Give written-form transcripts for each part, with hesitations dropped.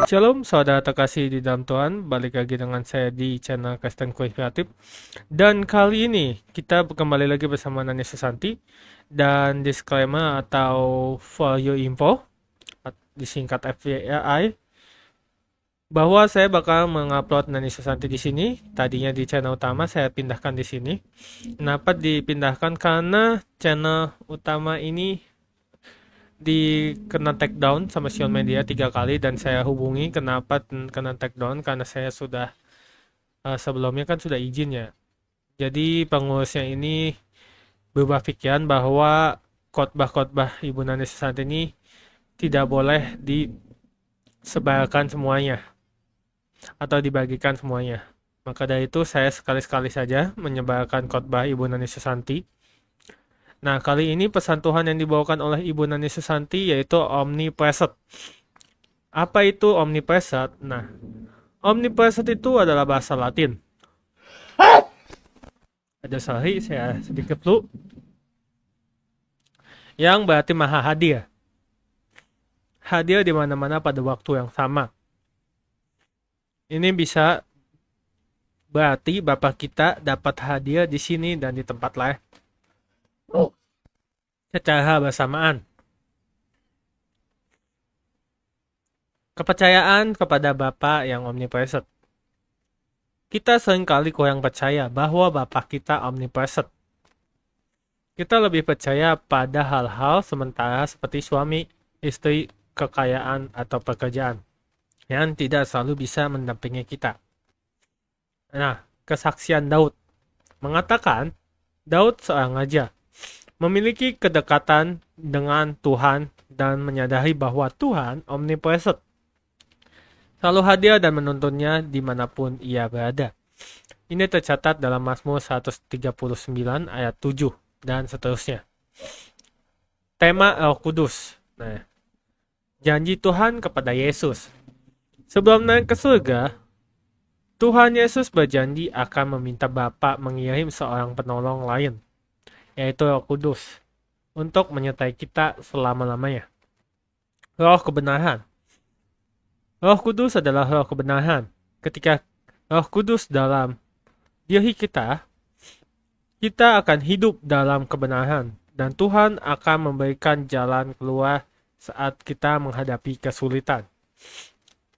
Shalom saudara terkasih di dalam Tuhan, balik lagi dengan saya di channel Kristen Kue Kreatif. Dan kali ini kita kembali lagi bersama Nani Susanti. Dan disclaimer atau for your info, disingkat FYI, bahwa saya bakal mengupload Nani Susanti di sini. Tadinya di channel utama, saya pindahkan di sini. Kenapa dipindahkan? Karena channel utama ini kena take down sama Sion Media 3 kali, dan saya hubungi kenapa kena take down, karena saya sudah sebelumnya kan sudah izin ya. Jadi pengurusnya ini berubah pikiran bahwa khotbah-khotbah Ibu Nani Susanti ini tidak boleh disebarkan semuanya atau dibagikan semuanya. Maka dari itu saya sekali-sekali saja menyebarkan khotbah Ibu Nani Susanti. Nah, kali ini pesan Tuhan yang dibawakan oleh Ibu Nani Susanti yaitu omnipresent. Apa itu omnipresent? Nah, omnipresent itu adalah bahasa Latin. Ada sorry, saya sedikit flu. Yang berarti maha hadir. Hadir di mana-mana pada waktu yang sama. Ini bisa berarti Bapa kita dapat hadir di sini dan di tempat lain secara bersamaan. Kepercayaan kepada Bapa yang omnipresent. Kita seringkali kurang percaya bahwa Bapa kita omnipresent. Kita lebih percaya pada hal-hal sementara seperti suami, istri, kekayaan, atau pekerjaan yang tidak selalu bisa mendampingi kita. Nah, kesaksian Daud mengatakan Daud seorang raja memiliki kedekatan dengan Tuhan dan menyadari bahwa Tuhan omnipresent, selalu hadir dan menuntunnya dimanapun ia berada. Ini tercatat dalam Mazmur 139 ayat 7 dan seterusnya. Tema Roh Kudus. Nah, janji Tuhan kepada Yesus. Sebelum naik ke surga, Tuhan Yesus berjanji akan meminta Bapa mengirim seorang penolong lain, yaitu Roh Kudus, untuk menyertai kita selama-lamanya. Roh kebenaran. Roh Kudus adalah roh kebenaran. Ketika Roh Kudus dalam diri kita, kita akan hidup dalam kebenaran, dan Tuhan akan memberikan jalan keluar saat kita menghadapi kesulitan.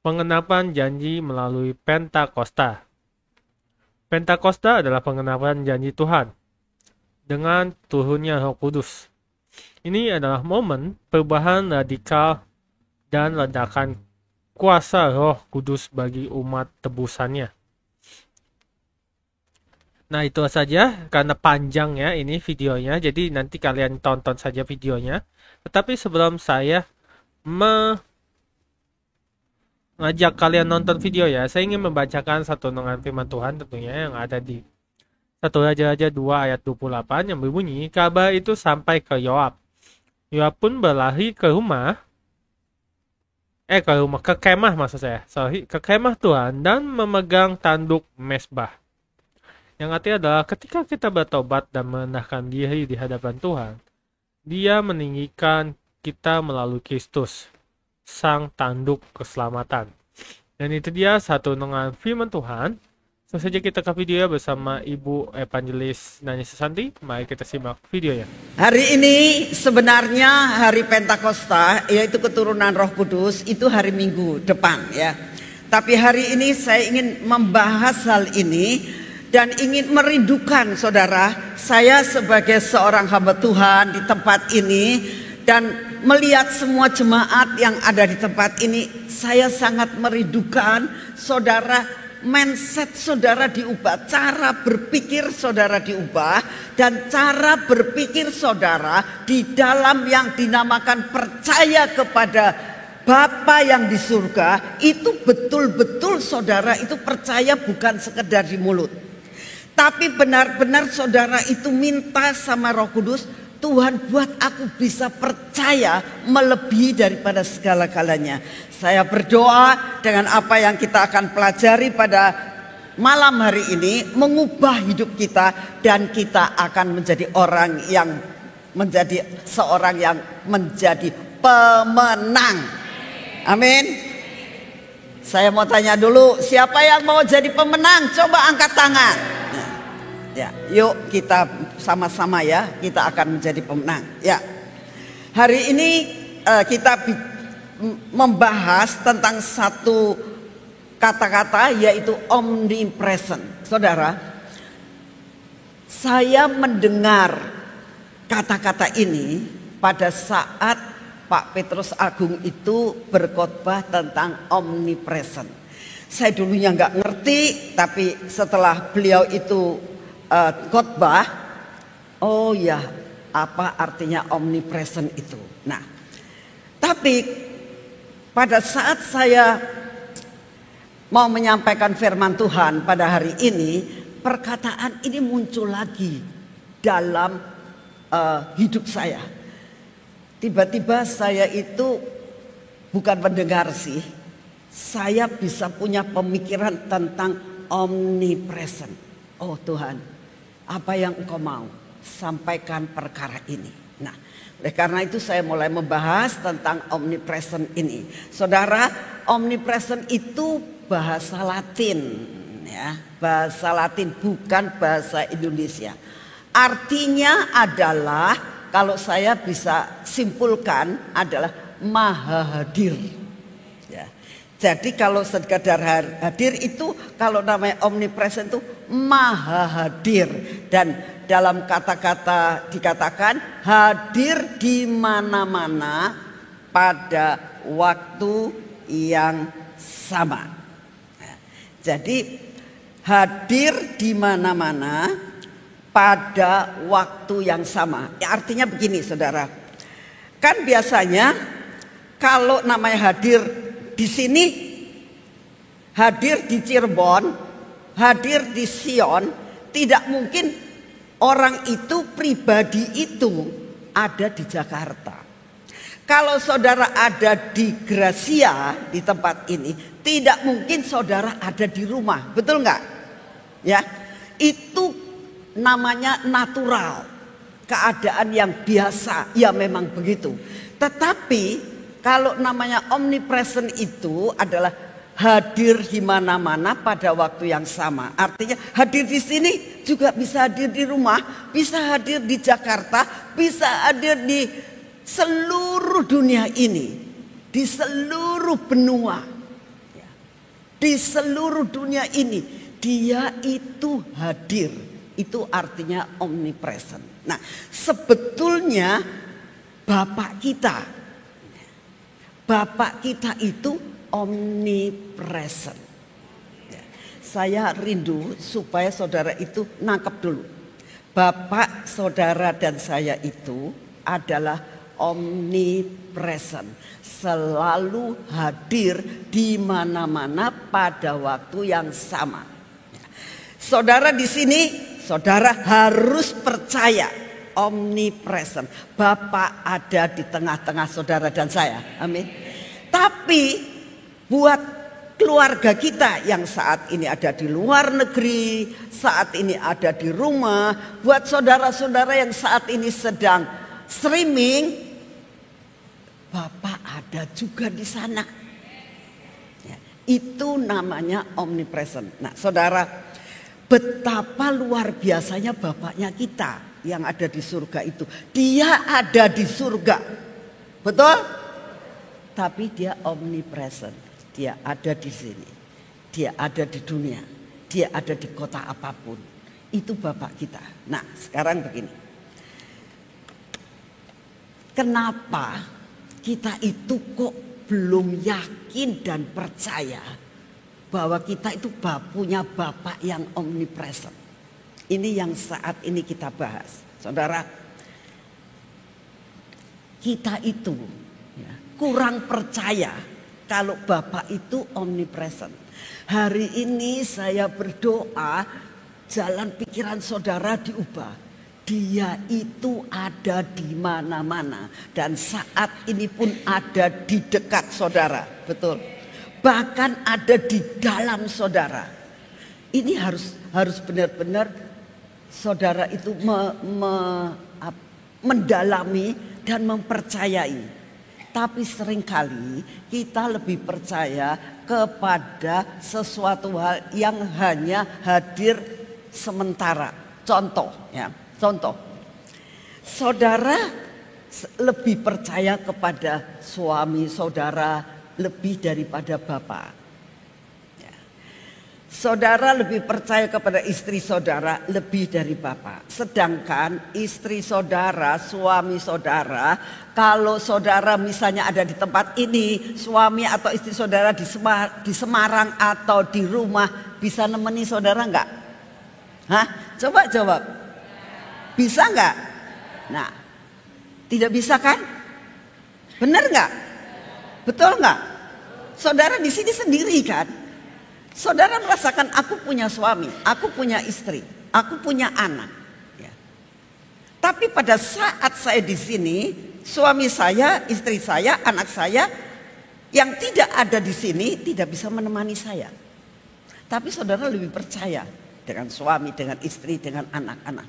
Pengenapan janji melalui Pentakosta. Pentakosta adalah pengenapan janji Tuhan dengan turunnya Roh Kudus. Ini adalah momen perubahan radikal dan ledakan kuasa Roh Kudus bagi umat tebusannya. Nah, itu saja karena panjang ya ini videonya, jadi nanti kalian tonton saja videonya. Tetapi sebelum saya mengajak kalian nonton video ya, saya ingin membacakan satu renungan firman Tuhan tentunya yang ada di 1 Raja-Raja 2 ayat 28 yang berbunyi, kabar itu sampai ke Yoab. Yoab pun berlari ke kemah ke kemah Tuhan dan memegang tanduk mesbah. Yang artinya adalah ketika kita bertobat dan merendahkan diri di hadapan Tuhan, Dia meninggikan kita melalui Kristus, sang tanduk keselamatan. Dan itu dia satu renungan firman Tuhan. Langsung saja kita ke video bersama Ibu Evangelis Nani Susanti. Mari kita simak videonya. Hari ini sebenarnya hari Pentakosta, yaitu keturunan Roh Kudus, itu hari Minggu depan ya. Tapi hari ini saya ingin membahas hal ini dan ingin merindukan saudara, saya sebagai seorang hamba Tuhan di tempat ini dan melihat semua jemaat yang ada di tempat ini, saya sangat merindukan saudara, mindset saudara diubah, cara berpikir saudara diubah, dan cara berpikir saudara di dalam yang dinamakan percaya kepada Bapa yang di surga, itu betul-betul saudara itu percaya bukan sekedar di mulut, tapi benar-benar saudara itu minta sama Roh Kudus, Tuhan buat aku bisa percaya melebihi daripada segala-galanya. Saya berdoa dengan apa yang kita akan pelajari pada malam hari ini mengubah hidup kita, dan kita akan menjadi seorang yang menjadi pemenang. Amin. Saya mau tanya dulu, siapa yang mau jadi pemenang? Coba angkat tangan. Ya, yuk kita sama-sama ya, kita akan menjadi pemenang. Ya, hari ini kita membahas tentang satu kata-kata yaitu omnipresent. Saudara, saya mendengar kata-kata ini pada saat Pak Petrus Agung itu berkhotbah tentang omnipresent. Saya dulunya nggak ngerti, tapi setelah beliau itu khotbah, oh ya, apa artinya omnipresent itu? Nah, tapi pada saat saya mau menyampaikan firman Tuhan pada hari ini, perkataan ini muncul lagi dalam hidup saya. Tiba-tiba saya itu bukan mendengar sih, saya bisa punya pemikiran tentang omnipresent. Oh Tuhan, apa yang Engkau mau sampaikan perkara ini. Nah, oleh karena itu saya mulai membahas tentang omnipresent ini. Saudara, omnipresent itu bahasa Latin, ya, bahasa Latin bukan bahasa Indonesia. Artinya adalah, kalau saya bisa simpulkan, adalah maha hadir. Ya. Jadi kalau sekadar hadir itu, kalau namanya omnipresent itu maha hadir. Dan dalam kata-kata dikatakan hadir di mana-mana pada waktu yang sama. Nah, jadi hadir di mana-mana pada waktu yang sama. Ya, artinya begini saudara, kan biasanya kalau namanya hadir di sini, hadir di Cirebon, hadir di Sion, tidak mungkin orang itu pribadi itu ada di Jakarta. Kalau saudara ada di Gracia, di tempat ini, tidak mungkin saudara ada di rumah, betul nggak? Ya, itu namanya natural, keadaan yang biasa, ya memang begitu. Tetapi kalau namanya omnipresent itu adalah hadir di mana-mana pada waktu yang sama. Artinya hadir di sini juga bisa hadir di rumah, bisa hadir di Jakarta, bisa hadir di seluruh dunia ini, di seluruh benua, di seluruh dunia ini dia itu hadir. Itu artinya omnipresent. Nah, sebetulnya Bapak kita itu omnipresent. Saya rindu supaya saudara itu nangkep dulu. Bapak, saudara dan saya itu adalah omnipresent. Selalu hadir di mana-mana pada waktu yang sama. Saudara di sini, saudara harus percaya omnipresent. Bapak ada di tengah-tengah saudara dan saya. Amin. Tapi buat keluarga kita yang saat ini ada di luar negeri, saat ini ada di rumah, buat saudara-saudara yang saat ini sedang streaming, Bapak ada juga di sana. Ya, itu namanya omnipresent. Nah, saudara, betapa luar biasanya Bapaknya kita yang ada di surga itu. Dia ada di surga, betul? Tapi dia omnipresent. Dia ada di sini. Dia ada di dunia. Dia ada di kota apapun. Itu Bapak kita. Nah, sekarang begini. Kenapa kita itu kok belum yakin dan percaya bahwa kita itu punya Bapak yang omnipresent? Ini yang saat ini kita bahas. Saudara, kita itu kurang percaya kalau Bapak itu omnipresent. Hari ini saya berdoa jalan pikiran saudara diubah. Dia itu ada di mana-mana dan saat ini pun ada di dekat saudara, betul. Bahkan ada di dalam saudara. Ini harus benar-benar saudara itu mendalami dan mempercayai. Tapi seringkali kita lebih percaya kepada sesuatu hal yang hanya hadir sementara. Contoh, saudara lebih percaya kepada suami saudara lebih daripada Bapak. Saudara lebih percaya kepada istri saudara lebih dari Bapak. Sedangkan istri saudara, suami saudara, kalau saudara misalnya ada di tempat ini, suami atau istri saudara di Semarang atau di rumah, bisa nemeni saudara enggak? Hah? Coba jawab. Bisa enggak? Nah, tidak bisa kan? Benar enggak? Betul enggak? Saudara di sini sendiri kan? Saudara merasakan aku punya suami, aku punya istri, aku punya anak. Ya. Tapi pada saat saya di sini, suami saya, istri saya, anak saya yang tidak ada di sini tidak bisa menemani saya. Tapi saudara lebih percaya dengan suami, dengan istri, dengan anak-anak.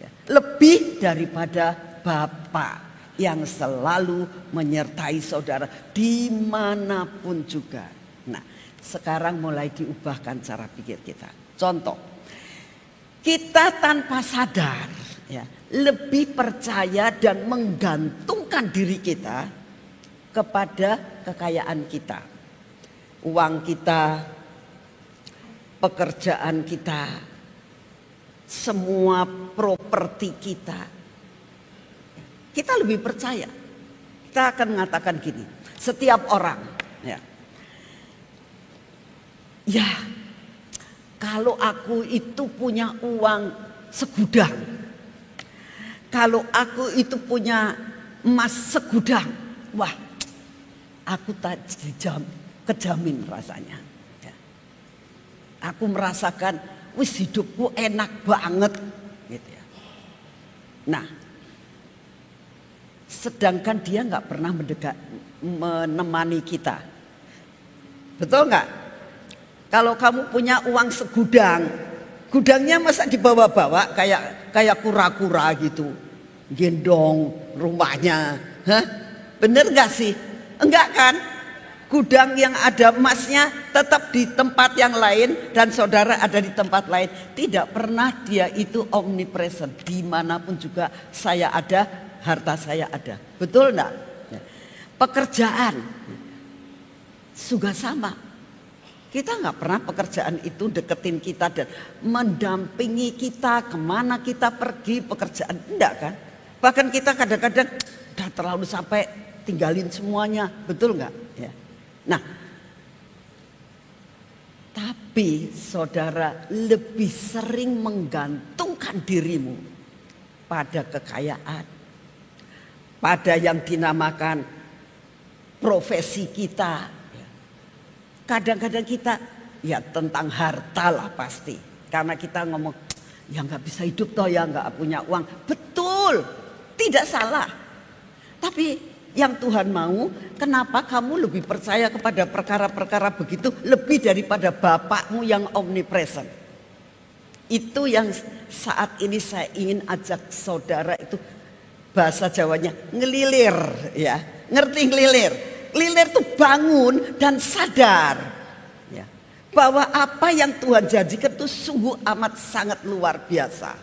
Ya. Lebih daripada Bapak yang selalu menyertai saudara dimanapun juga. Nah, sekarang mulai diubahkan cara pikir kita. Contoh, kita tanpa sadar ya, lebih percaya dan menggantungkan diri kita kepada kekayaan kita. Uang kita, pekerjaan kita, semua properti kita. Kita lebih percaya. Kita akan mengatakan gini, setiap orang ya, kalau aku itu punya uang segudang, kalau aku itu punya emas segudang, wah, aku tak kejamin rasanya. Ya. Aku merasakan, wis hidupku enak banget, gitu ya. Nah, sedangkan dia nggak pernah menemani kita, betul nggak? Kalau kamu punya uang segudang, gudangnya masa dibawa-bawa kayak kura-kura gitu, gendong rumahnya, hah? Bener gak sih? Enggak kan? Gudang yang ada emasnya tetap di tempat yang lain dan saudara ada di tempat lain. Tidak pernah dia itu omnipresent. Dimanapun juga saya ada, harta saya ada. Betul enggak? Pekerjaan juga sama. Kita nggak pernah pekerjaan itu deketin kita dan mendampingi kita kemana kita pergi pekerjaan, enggak kan? Bahkan kita kadang-kadang udah terlalu sampai tinggalin semuanya, betul nggak? Ya. Nah, tapi saudara lebih sering menggantungkan dirimu pada kekayaan, pada yang dinamakan profesi kita. Kadang-kadang kita ya tentang harta lah pasti. Karena kita ngomong ya nggak bisa hidup toh ya nggak punya uang. Betul, tidak salah. Tapi yang Tuhan mau, kenapa kamu lebih percaya kepada perkara-perkara begitu lebih daripada Bapakmu yang omnipresent? Itu yang saat ini saya ingin ajak saudara itu, bahasa Jawanya ngelilir ya. Ngerti ngelilir? Lilir itu bangun dan sadar ya, bahwa apa yang Tuhan janjikan itu sungguh amat sangat luar biasa.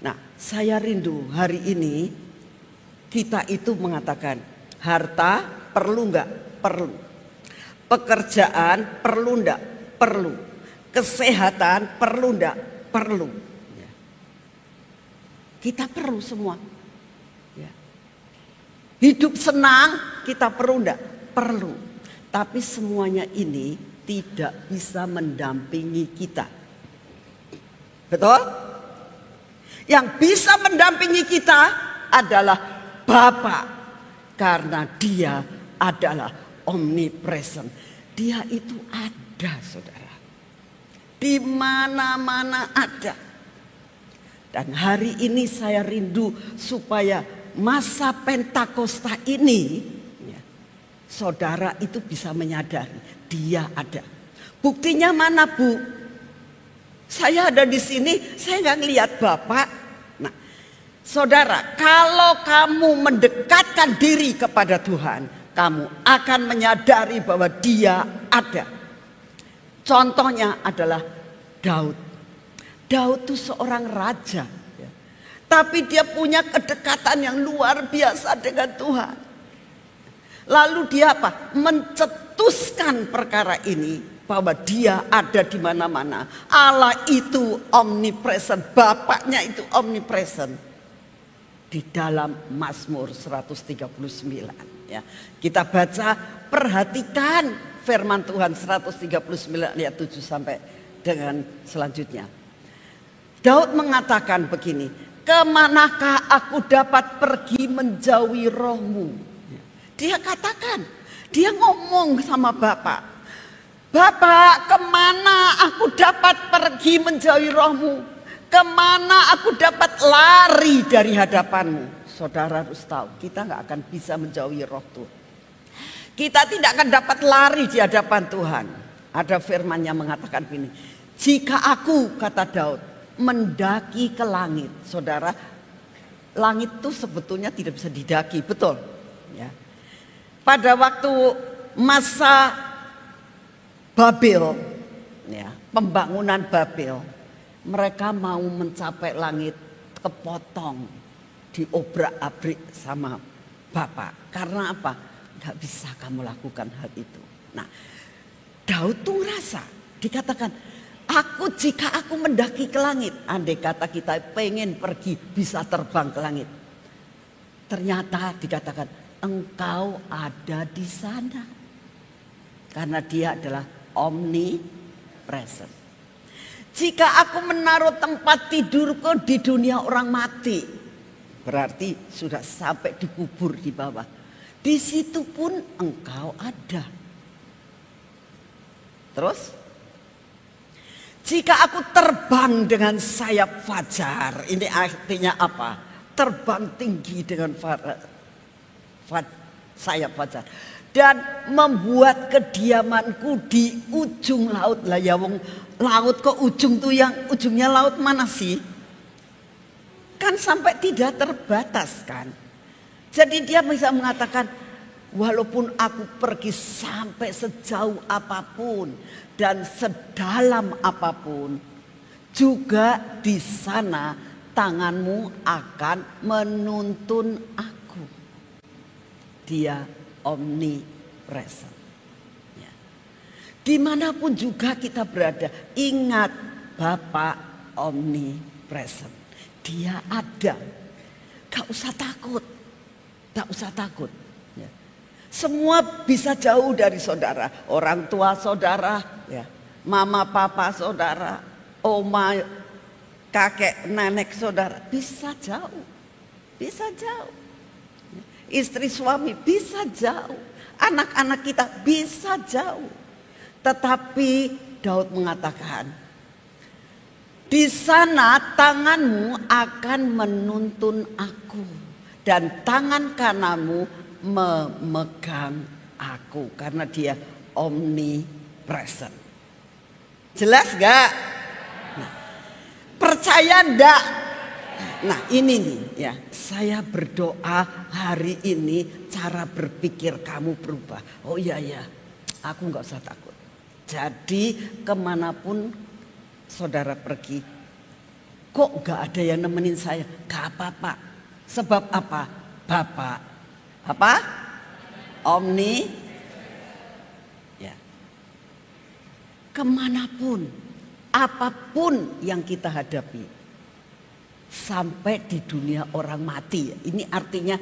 Nah, saya rindu hari ini kita itu mengatakan harta perlu enggak? Perlu. Pekerjaan perlu enggak? Perlu. Kesehatan perlu enggak? Perlu. Ya. Kita perlu semua. Hidup senang kita perlu enggak? Perlu. Tapi semuanya ini tidak bisa mendampingi kita. Betul? Yang bisa mendampingi kita adalah Bapa. Karena dia adalah omnipresent. Dia itu ada, saudara. Di mana-mana ada. Dan hari ini saya rindu supaya masa Pentakosta ini ya, saudara itu bisa menyadari dia ada. Buktinya mana, Bu? Saya ada di sini, saya nggak ngelihat Bapak. Nah, saudara, kalau kamu mendekatkan diri kepada Tuhan, kamu akan menyadari bahwa Dia ada. Contohnya adalah Daud. Daud itu seorang raja, ya. Tapi dia punya kedekatan yang luar biasa dengan Tuhan. Lalu dia apa? Mencetuskan perkara ini bahwa Dia ada di mana-mana. Allah itu omnipresent, Bapaknya itu omnipresent. Di dalam Mazmur 139, ya. Kita baca, perhatikan firman Tuhan 139 ayat 7 sampai dengan selanjutnya. Daud mengatakan begini, kemanakah aku dapat pergi menjauhi rohmu? Dia katakan, dia ngomong sama Bapak, Bapak, kemana aku dapat pergi menjauhi rohmu? Kemana aku dapat lari dari hadapanmu? Saudara harus tahu, kita nggak akan bisa menjauhi roh Tuhan. Kita tidak akan dapat lari di hadapan Tuhan. Ada firman yang mengatakan begini, jika aku, kata Daud, mendaki ke langit. Saudara, langit itu sebetulnya tidak bisa didaki, betul? Ya. Pada waktu masa Babel, ya, pembangunan Babel, mereka mau mencapai langit, kepotong, diobrak-abrik sama Bapak. Karena apa? Gak bisa kamu lakukan hal itu. Nah, Daud tuh ngerasa, dikatakan, jika aku mendaki ke langit. Andai kata kita pengen pergi, bisa terbang ke langit. Ternyata dikatakan, engkau ada di sana. Karena Dia adalah omnipresent. Jika aku menaruh tempat tidurku di dunia orang mati, berarti sudah sampai dikubur di bawah. Di situ pun engkau ada. Terus, jika aku terbang dengan sayap fajar, ini artinya apa? Terbang tinggi dengan sayap fajar. Dan membuat kediamanku di ujung laut. Lah ya wong, laut ke ujung tuh, yang ujungnya laut mana sih? Kan sampai tidak terbatas kan. Jadi dia bisa mengatakan, walaupun aku pergi sampai sejauh apapun dan sedalam apapun, juga di sana tanganmu akan menuntun aku. Dia omnipresent. Ya. Dimanapun juga kita berada, ingat Bapak omnipresent. Dia ada. Gak usah takut. Gak usah takut. Ya. Semua bisa jauh dari saudara. Orang tua saudara, ya. Mama papa saudara, oma kakek nenek saudara, bisa jauh. Bisa jauh. Istri suami bisa jauh, anak-anak kita bisa jauh. Tetapi Daud mengatakan, di sana tanganmu akan menuntun aku dan tangan kananmu memegang aku, karena Dia omnipresent. Jelas gak? Nah, percaya ndak? Nah ini nih ya, saya berdoa hari ini cara berpikir kamu berubah. Oh iya ya, aku gak usah takut. Jadi kemanapun saudara pergi, kok gak ada yang nemenin saya? Gak apa-apa. Sebab apa? Bapak apa? Omni. Ya. Kemanapun, apapun yang kita hadapi, sampai di dunia orang mati. Ini artinya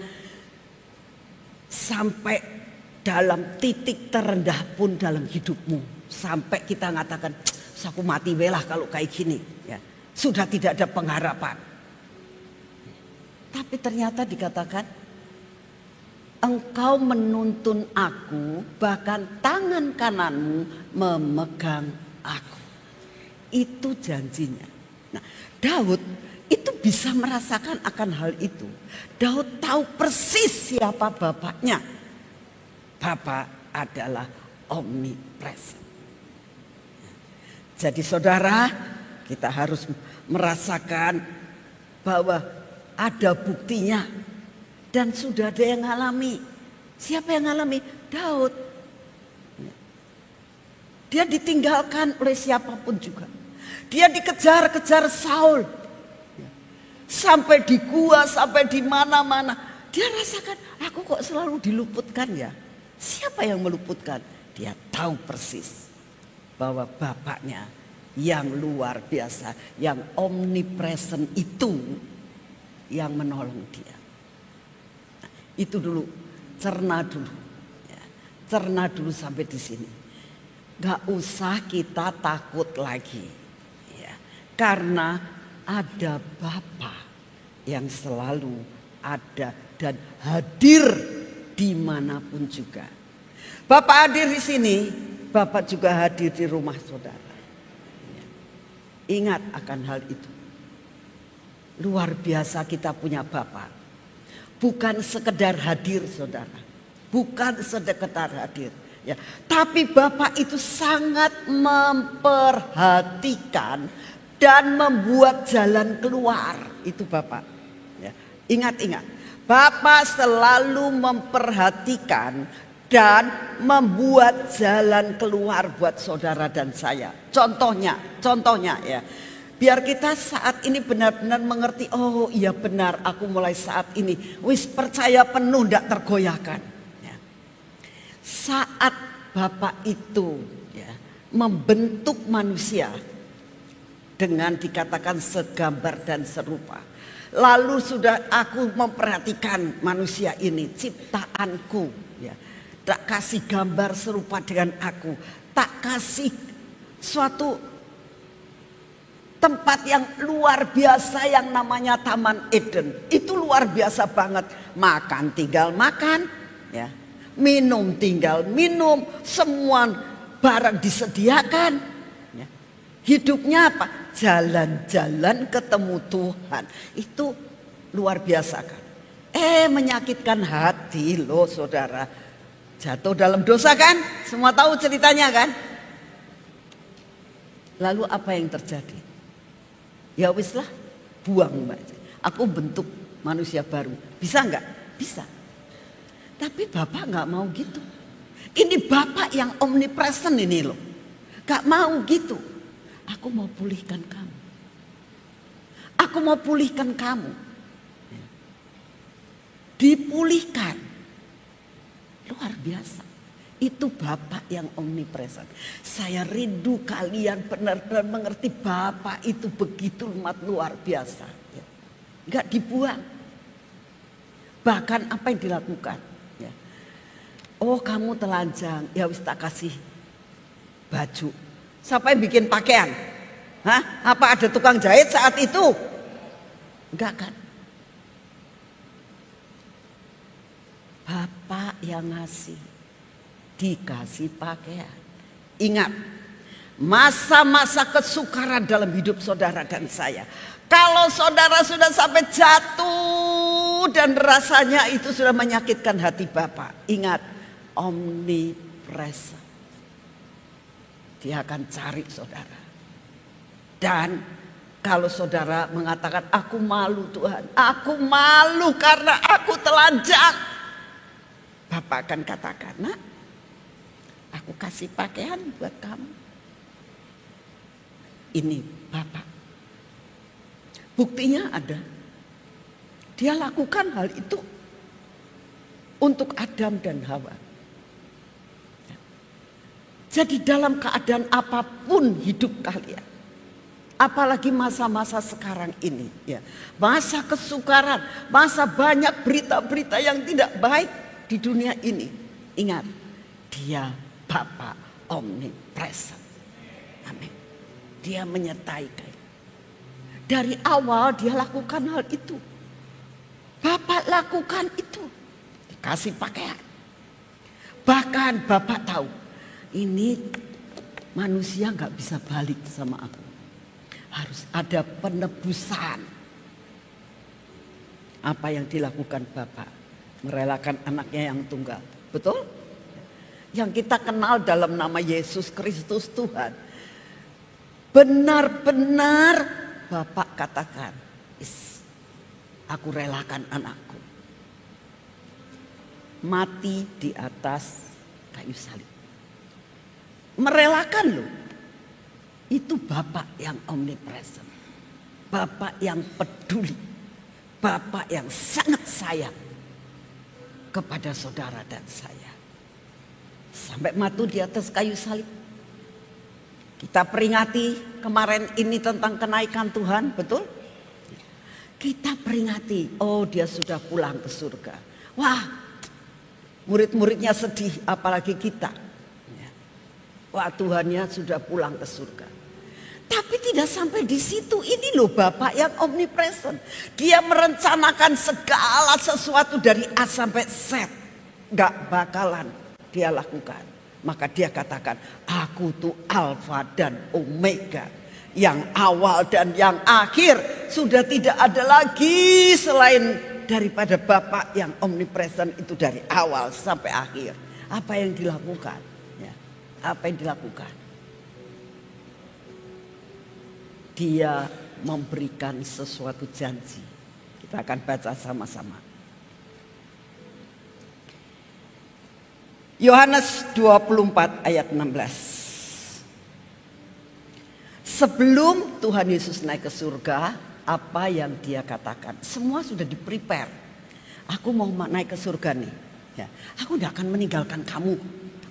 sampai dalam titik terendah pun dalam hidupmu. Sampai kita mengatakan, aku mati belah kalau kayak gini. Ya, sudah tidak ada pengharapan. Tapi ternyata dikatakan, engkau menuntun aku, bahkan tangan kananmu memegang aku. Itu janjinya. Nah, Daud itu bisa merasakan akan hal itu. Daud tahu persis siapa bapaknya. Bapak adalah omnipresent. Jadi saudara, kita harus merasakan bahwa ada buktinya. Dan sudah ada yang alami. Siapa yang ngalami? Daud. Dia ditinggalkan oleh siapapun juga. Dia dikejar-kejar Saul. Sampai di gua, sampai di mana-mana. Dia rasakan, aku kok selalu diluputkan ya. Siapa yang meluputkan? Dia tahu persis bahwa bapaknya yang luar biasa, yang omnipresent itu yang menolong dia. Nah, itu dulu, cerna dulu. Ya, cerna dulu sampai di sini. Gak usah kita takut lagi. Ya, karena ada Bapa yang selalu ada dan hadir dimanapun juga. Bapak hadir di sini, Bapak juga hadir di rumah saudara. Ya. Ingat akan hal itu. Luar biasa kita punya Bapa. Bukan sekedar hadir saudara. Bukan sekedar hadir. Ya, tapi Bapak itu sangat memperhatikan dan membuat jalan keluar. Itu Bapak. Ya, ingat-ingat. Bapak selalu memperhatikan dan membuat jalan keluar buat saudara dan saya. Contohnya ya. Biar kita saat ini benar-benar mengerti, oh iya benar, aku mulai saat ini wis percaya penuh, tidak tergoyahkan. Ya. Saat Bapak itu ya, membentuk manusia dengan dikatakan segambar dan serupa. Lalu sudah aku memperhatikan manusia ini, ciptaanku. Ya. Tak kasih gambar serupa dengan aku. Tak kasih suatu tempat yang luar biasa yang namanya Taman Eden. Itu luar biasa banget. Makan tinggal makan. Ya. Minum tinggal minum. Semua barang disediakan. Ya. Hidupnya apa? Jalan-jalan ketemu Tuhan. Itu luar biasa kan. Menyakitkan hati loh saudara. Jatuh dalam dosa kan? Semua tahu ceritanya kan? Lalu apa yang terjadi? Ya wis lah, buang mbak. Aku bentuk manusia baru. Bisa enggak? Bisa. Tapi Bapak enggak mau gitu. Ini Bapak yang omnipresent ini loh. Enggak mau gitu. Aku mau pulihkan kamu. Aku mau pulihkan kamu. Dipulihkan. Luar biasa. Itu Bapak yang omnipresent. Saya rindu kalian benar-benar mengerti Bapak itu begitu amat luar biasa. Enggak dibuang. Bahkan apa yang dilakukan. Ya. Oh kamu telanjang. Ya wis tak kasih baju. Siapa yang bikin pakaian? Hah? Apa ada tukang jahit saat itu? Enggak kan? Bapak yang ngasih. Dikasih pakaian. Ingat, masa-masa kesukaran dalam hidup saudara dan saya. Kalau saudara sudah sampai jatuh dan rasanya itu sudah menyakitkan hati Bapak. Ingat, omnipresent. Dia akan cari saudara. Dan kalau saudara mengatakan, aku malu Tuhan. Aku malu karena aku telanjang. Bapak akan katakan, nak, aku kasih pakaian buat kamu. Ini Bapak. Buktinya ada. Dia lakukan hal itu untuk Adam dan Hawa. Jadi dalam keadaan apapun hidup kalian. Apalagi masa-masa sekarang ini. Ya, masa kesukaran. Masa banyak berita-berita yang tidak baik di dunia ini. Ingat, dia Bapa omnipresent. Amin. Dia menyertai kalian. Dari awal dia lakukan hal itu. Bapak lakukan itu. Dikasih pakaian. Bahkan Bapak tahu. Ini manusia gak bisa balik sama aku. Harus ada penebusan. Apa yang dilakukan Bapak? Merelakan anaknya yang tunggal. Betul? Yang kita kenal dalam nama Yesus Kristus Tuhan. Benar-benar Bapak katakan, aku relakan anakku. mati di atas kayu salib. Merelakan loh. Itu Bapak yang omnipresent. Bapak yang peduli. Bapak yang sangat sayang kepada saudara dan saya. Sampai mati di atas kayu salib. Kita peringati kemarin ini tentang kenaikan Tuhan, betul? Kita peringati, oh dia sudah pulang ke surga. Wah, murid-muridnya sedih, apalagi kita. Wah, Tuhannya sudah pulang ke surga. Tapi tidak sampai di situ. Ini loh Bapak yang omnipresent. Dia merencanakan segala sesuatu dari A sampai Z. Gak bakalan dia lakukan. Maka dia katakan, aku tuh Alfa dan Omega. Yang awal dan yang akhir. Sudah tidak ada lagi selain daripada Bapak yang omnipresent itu dari awal sampai akhir. Apa yang dilakukan? Ya, apa yang dilakukan? Dia memberikan sesuatu janji. Kita akan baca sama-sama. Yohanes 24 ayat 16. Sebelum Tuhan Yesus naik ke surga, apa yang dia katakan? Semua sudah di-prepare. Aku mau naik ke surga nih. Ya, aku tidak akan meninggalkan kamu.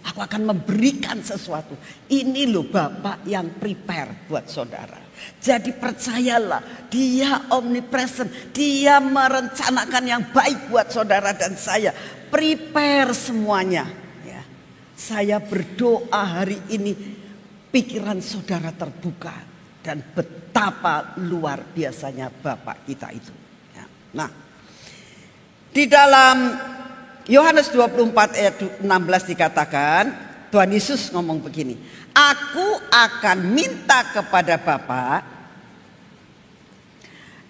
Aku akan memberikan sesuatu. Ini loh Bapak yang prepare buat saudara. Jadi percayalah, dia omnipresent. Dia merencanakan yang baik buat saudara dan saya. Prepare semuanya. Ya. Saya berdoa hari ini pikiran saudara terbuka. Dan betapa luar biasanya Bapak kita itu. Ya. Nah, di dalam Yohanes 24 ayat 16 dikatakan, Tuhan Yesus ngomong begini, aku akan minta kepada Bapa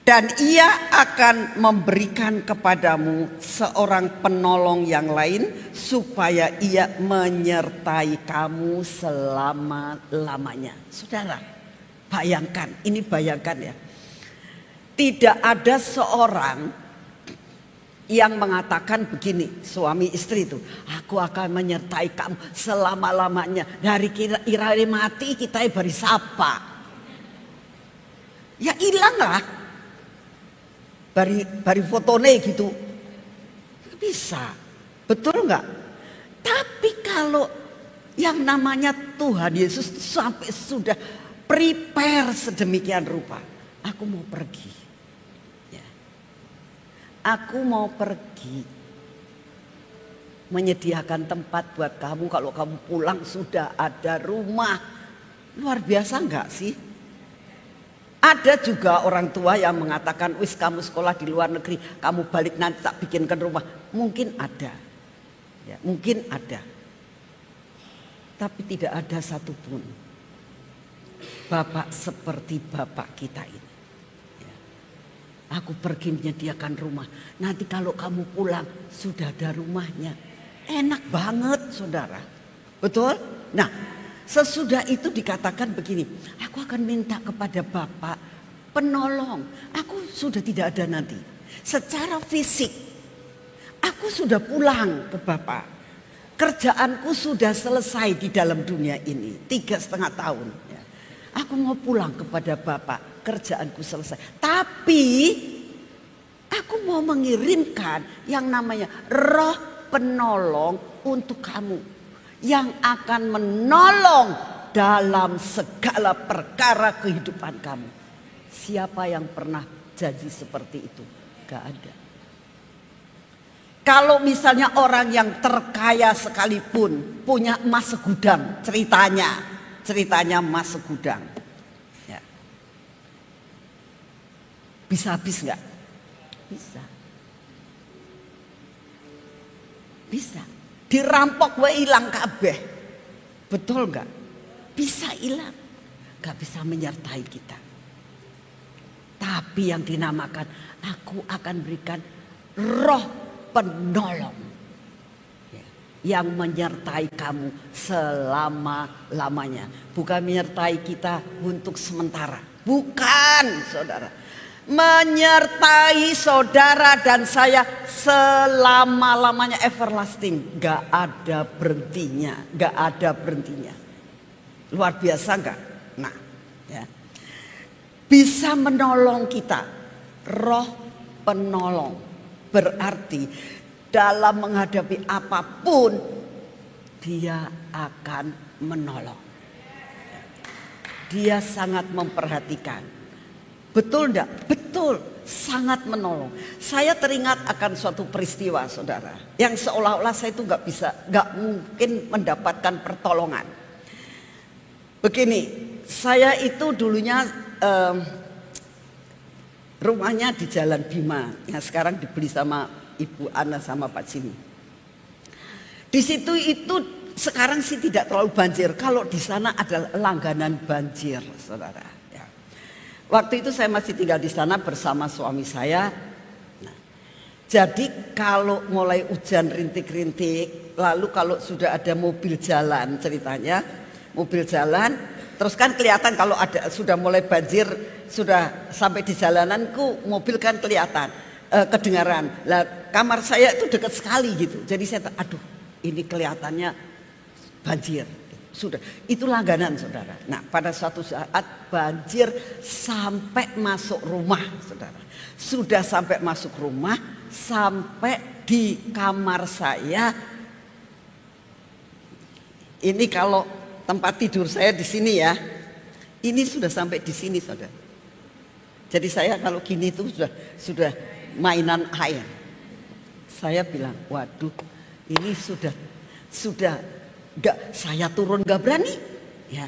dan ia akan memberikan kepadamu seorang penolong yang lain supaya ia menyertai kamu selama-lamanya. Saudara, bayangkan, ini bayangkan ya. Tidak ada seorang yang mengatakan begini, suami istri itu, aku akan menyertai kamu selama-lamanya. Dari kira mati kita bari sapa. Ya hilang lah. Bari fotone gitu. Bisa. Betul enggak? Tapi kalau yang namanya Tuhan Yesus sampai sudah prepare sedemikian rupa. Aku mau pergi. Aku mau pergi menyediakan tempat buat kamu. Kalau kamu pulang sudah ada rumah. Luar biasa enggak sih? Ada juga orang tua yang mengatakan, wis kamu sekolah di luar negeri, kamu balik nanti tak bikinkan rumah. Mungkin ada. Ya, mungkin ada. Tapi tidak ada satupun Bapak seperti Bapak kita ini. Aku pergi menyediakan rumah. Nanti kalau kamu pulang sudah ada rumahnya. Enak banget saudara. Betul? Nah, sesudah itu dikatakan begini. Aku akan minta kepada Bapak penolong. Aku sudah tidak ada nanti. Secara fisik. Aku sudah pulang ke Bapak. Kerjaanku sudah selesai di dalam dunia ini. 3,5 tahun. Aku mau pulang kepada Bapak. Kerjaanku selesai. Tapi aku mau mengirimkan yang namanya roh penolong untuk kamu. Yang akan menolong dalam segala perkara kehidupan kamu. Siapa yang pernah janji seperti itu? Gak ada. Kalau misalnya orang yang terkaya sekalipun punya emas segudang, ceritanya emas segudang. Bisa habis nggak? Bisa. Bisa. Dirampok wae hilang kabeh. Betul nggak? Bisa hilang. Nggak bisa menyertai kita. Tapi yang dinamakan, aku akan berikan roh penolong. Yang menyertai kamu selama-lamanya. Bukan menyertai kita untuk sementara. Bukan, saudara. menyertai saudara dan saya selama-lamanya, everlasting, gak ada berhentinya, gak ada berhentinya. Luar biasa gak? Nah, ya. Bisa menolong kita, roh penolong, berarti dalam menghadapi apapun dia akan menolong. Dia sangat memperhatikan. Betul enggak? Betul, sangat menolong. Saya teringat akan suatu peristiwa, saudara, yang seolah-olah saya itu nggak mungkin mendapatkan pertolongan. Begini, saya itu dulunya rumahnya di Jalan Bima, yang sekarang dibeli sama Ibu Ana sama Pak Jimmy. Di situ itu sekarang sih tidak terlalu banjir. Kalau di sana ada langganan banjir, saudara. Waktu itu saya masih tinggal di sana bersama suami saya. Nah, jadi kalau mulai hujan rintik-rintik, lalu kalau sudah ada mobil jalan, ceritanya mobil jalan, terus kan kelihatan kalau ada sudah mulai banjir, sudah sampai di jalananku, mobil kan kelihatan, kedengaran. Lah kamar saya itu dekat sekali gitu. Jadi saya aduh, ini kelihatannya banjir. Sudah, itu langganan, saudara. Nah, pada suatu saat banjir sampai masuk rumah, saudara. Sudah sampai masuk rumah, sampai di kamar saya. Ini kalau tempat tidur saya di sini ya. Ini sudah sampai di sini, saudara. Jadi saya kalau gini itu sudah mainan air. Saya bilang, waduh, ini sudah saya turun gak berani, ya.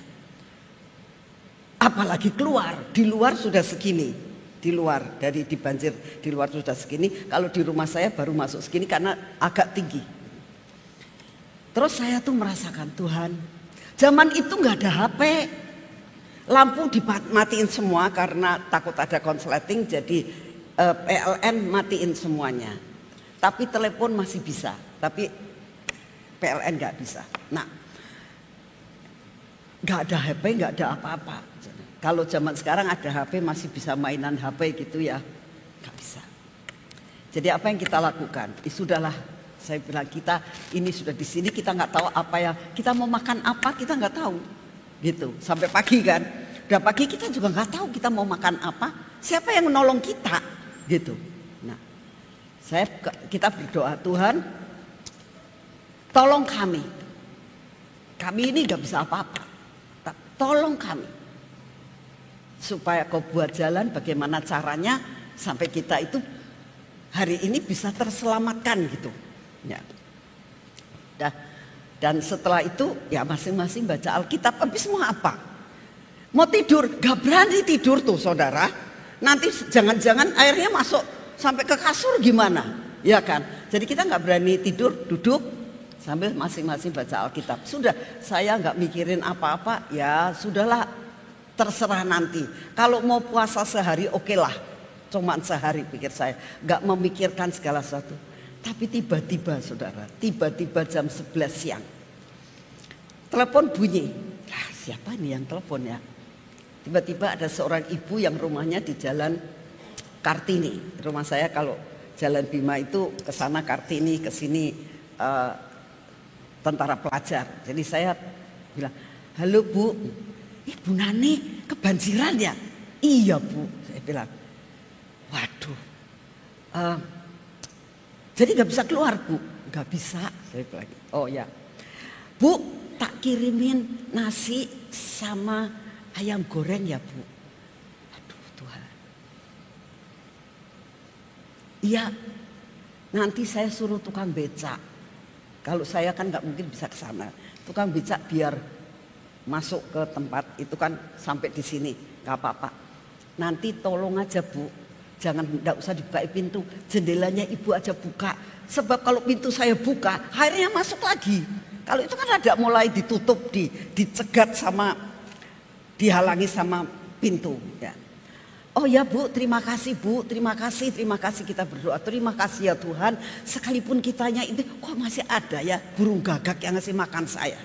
Apalagi keluar, di luar sudah segini, di luar dari di banjir, di luar sudah segini. Kalau di rumah saya baru masuk segini karena agak tinggi. Terus saya tuh merasakan Tuhan, zaman itu nggak ada HP, lampu dimatiin semua karena takut ada konsleting, jadi PLN matiin semuanya. Tapi telepon masih bisa, tapi PLN nggak bisa. Nah, nggak ada HP, nggak ada apa-apa. Kalau zaman sekarang ada HP masih bisa mainan HP gitu ya, nggak bisa. Jadi apa yang kita lakukan? Sudahlah, saya bilang kita ini sudah di sini, kita nggak tahu apa ya, kita mau makan apa kita nggak tahu, gitu. Sampai pagi kan, udah pagi kita juga nggak tahu kita mau makan apa, siapa yang menolong kita, gitu. Nah, kita berdoa, Tuhan, tolong kami. Kami ini gak bisa apa-apa. Tolong kami. Supaya kau buat jalan bagaimana caranya sampai kita itu hari ini bisa terselamatkan gitu. Ya. Dan setelah itu ya masing-masing baca Alkitab. Habis mau apa? Mau tidur, gak berani tidur tuh saudara. Nanti jangan-jangan airnya masuk sampai ke kasur gimana? Ya kan? Jadi kita gak berani tidur, duduk sambil masing-masing baca Alkitab. Sudah, saya nggak mikirin apa-apa, ya sudahlah, terserah nanti. Kalau mau puasa sehari, oke lah, cuman sehari pikir saya, nggak memikirkan segala sesuatu. Tapi tiba-tiba, saudara, tiba-tiba jam 11 siang, telepon bunyi. Lah, siapa nih yang telepon ya? Tiba-tiba ada seorang ibu yang rumahnya di Jalan Kartini. Rumah saya kalau Jalan Bima itu ke sana Kartini, ke sini Tentara Pelajar. Jadi saya bilang, halo Bu, Bu Nani kebanjiran ya? Iya Bu, saya bilang. Waduh, jadi gak bisa keluar Bu? Gak bisa, saya bilang. Oh ya, Bu tak kirimin nasi sama ayam goreng ya Bu? Aduh Tuhan. Iya, nanti saya suruh tukang becak. Kalau saya kan nggak mungkin bisa ke sana. Tukang becak biar masuk ke tempat itu kan sampai di sini, nggak apa-apa. Nanti tolong aja Bu, jangan nggak usah dibuka pintu, jendelanya Ibu aja buka. Sebab kalau pintu saya buka, airnya masuk lagi. Kalau itu kan ada mulai ditutup, dicegat sama, dihalangi sama pintu. Ya. Oh ya Bu, terima kasih Bu, terima kasih kita berdoa. Terima kasih ya Tuhan, sekalipun kitanya itu kok masih ada ya burung gagak yang ngasih makan saya.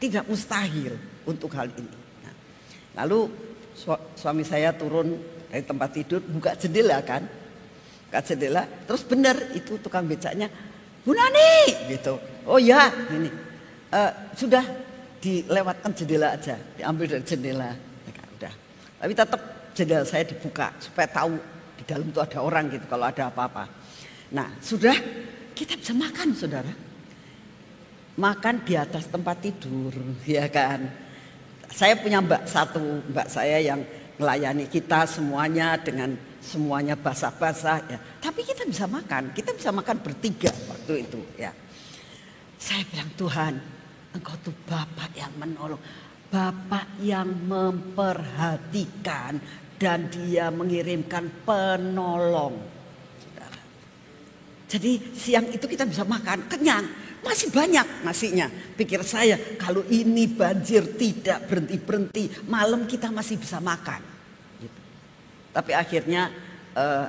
Tidak mustahil untuk hal ini. Nah, lalu suami saya turun dari tempat tidur, buka jendela kan. Buka jendela, terus bener itu tukang becaknya, Bu Nani gitu. Oh ya, ini sudah dilewatkan jendela aja, diambil dari jendela. Ya, udah. Tapi tetap jendela saya dibuka supaya tahu di dalam itu ada orang gitu kalau ada apa-apa. Nah, sudah kita bisa makan, saudara. Makan di atas tempat tidur, ya kan. Saya punya mbak saya yang melayani kita semuanya dengan semuanya basah-basah ya. Tapi kita bisa makan bertiga waktu itu ya. Saya bilang, Tuhan, Engkau tuh Bapak yang menolong, Bapak yang memperhatikan dan Dia mengirimkan penolong. Saudara. Jadi siang itu kita bisa makan kenyang. Masih banyak nasinya. Pikir saya kalau ini banjir tidak berhenti-berhenti, malam kita masih bisa makan. Gitu. Tapi akhirnya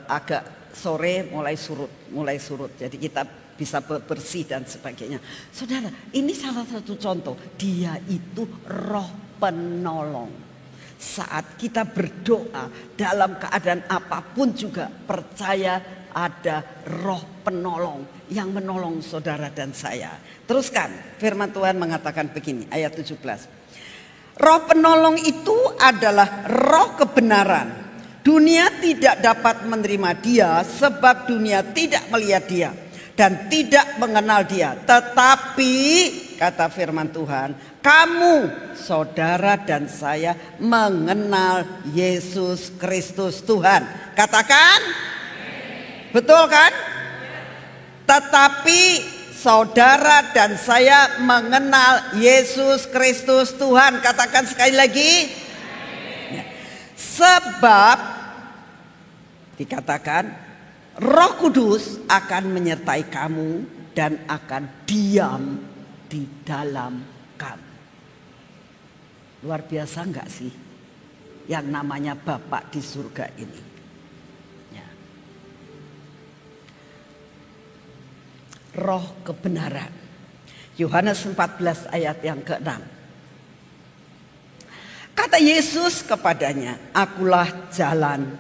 agak sore mulai surut. Jadi kita bisa bersih dan sebagainya. Saudara, ini salah satu contoh. Dia itu roh penolong. Saat kita berdoa dalam keadaan apapun juga percaya ada roh penolong yang menolong saudara dan saya. Teruskan, firman Tuhan mengatakan begini, ayat 17. Roh penolong itu adalah roh kebenaran. Dunia tidak dapat menerima dia sebab dunia tidak melihat dia dan tidak mengenal dia. Tetapi, kata firman Tuhan, kamu, saudara dan saya mengenal Yesus Kristus Tuhan. Katakan, betul kan? Tetapi saudara dan saya mengenal Yesus Kristus Tuhan. Katakan sekali lagi. Sebab dikatakan Roh Kudus akan menyertai kamu dan akan diam di dalam kamu. Luar biasa enggak sih yang namanya Bapak di surga ini? Ya. Roh kebenaran. Yohanes 14 ayat yang ke-6. Kata Yesus kepadanya, akulah jalan,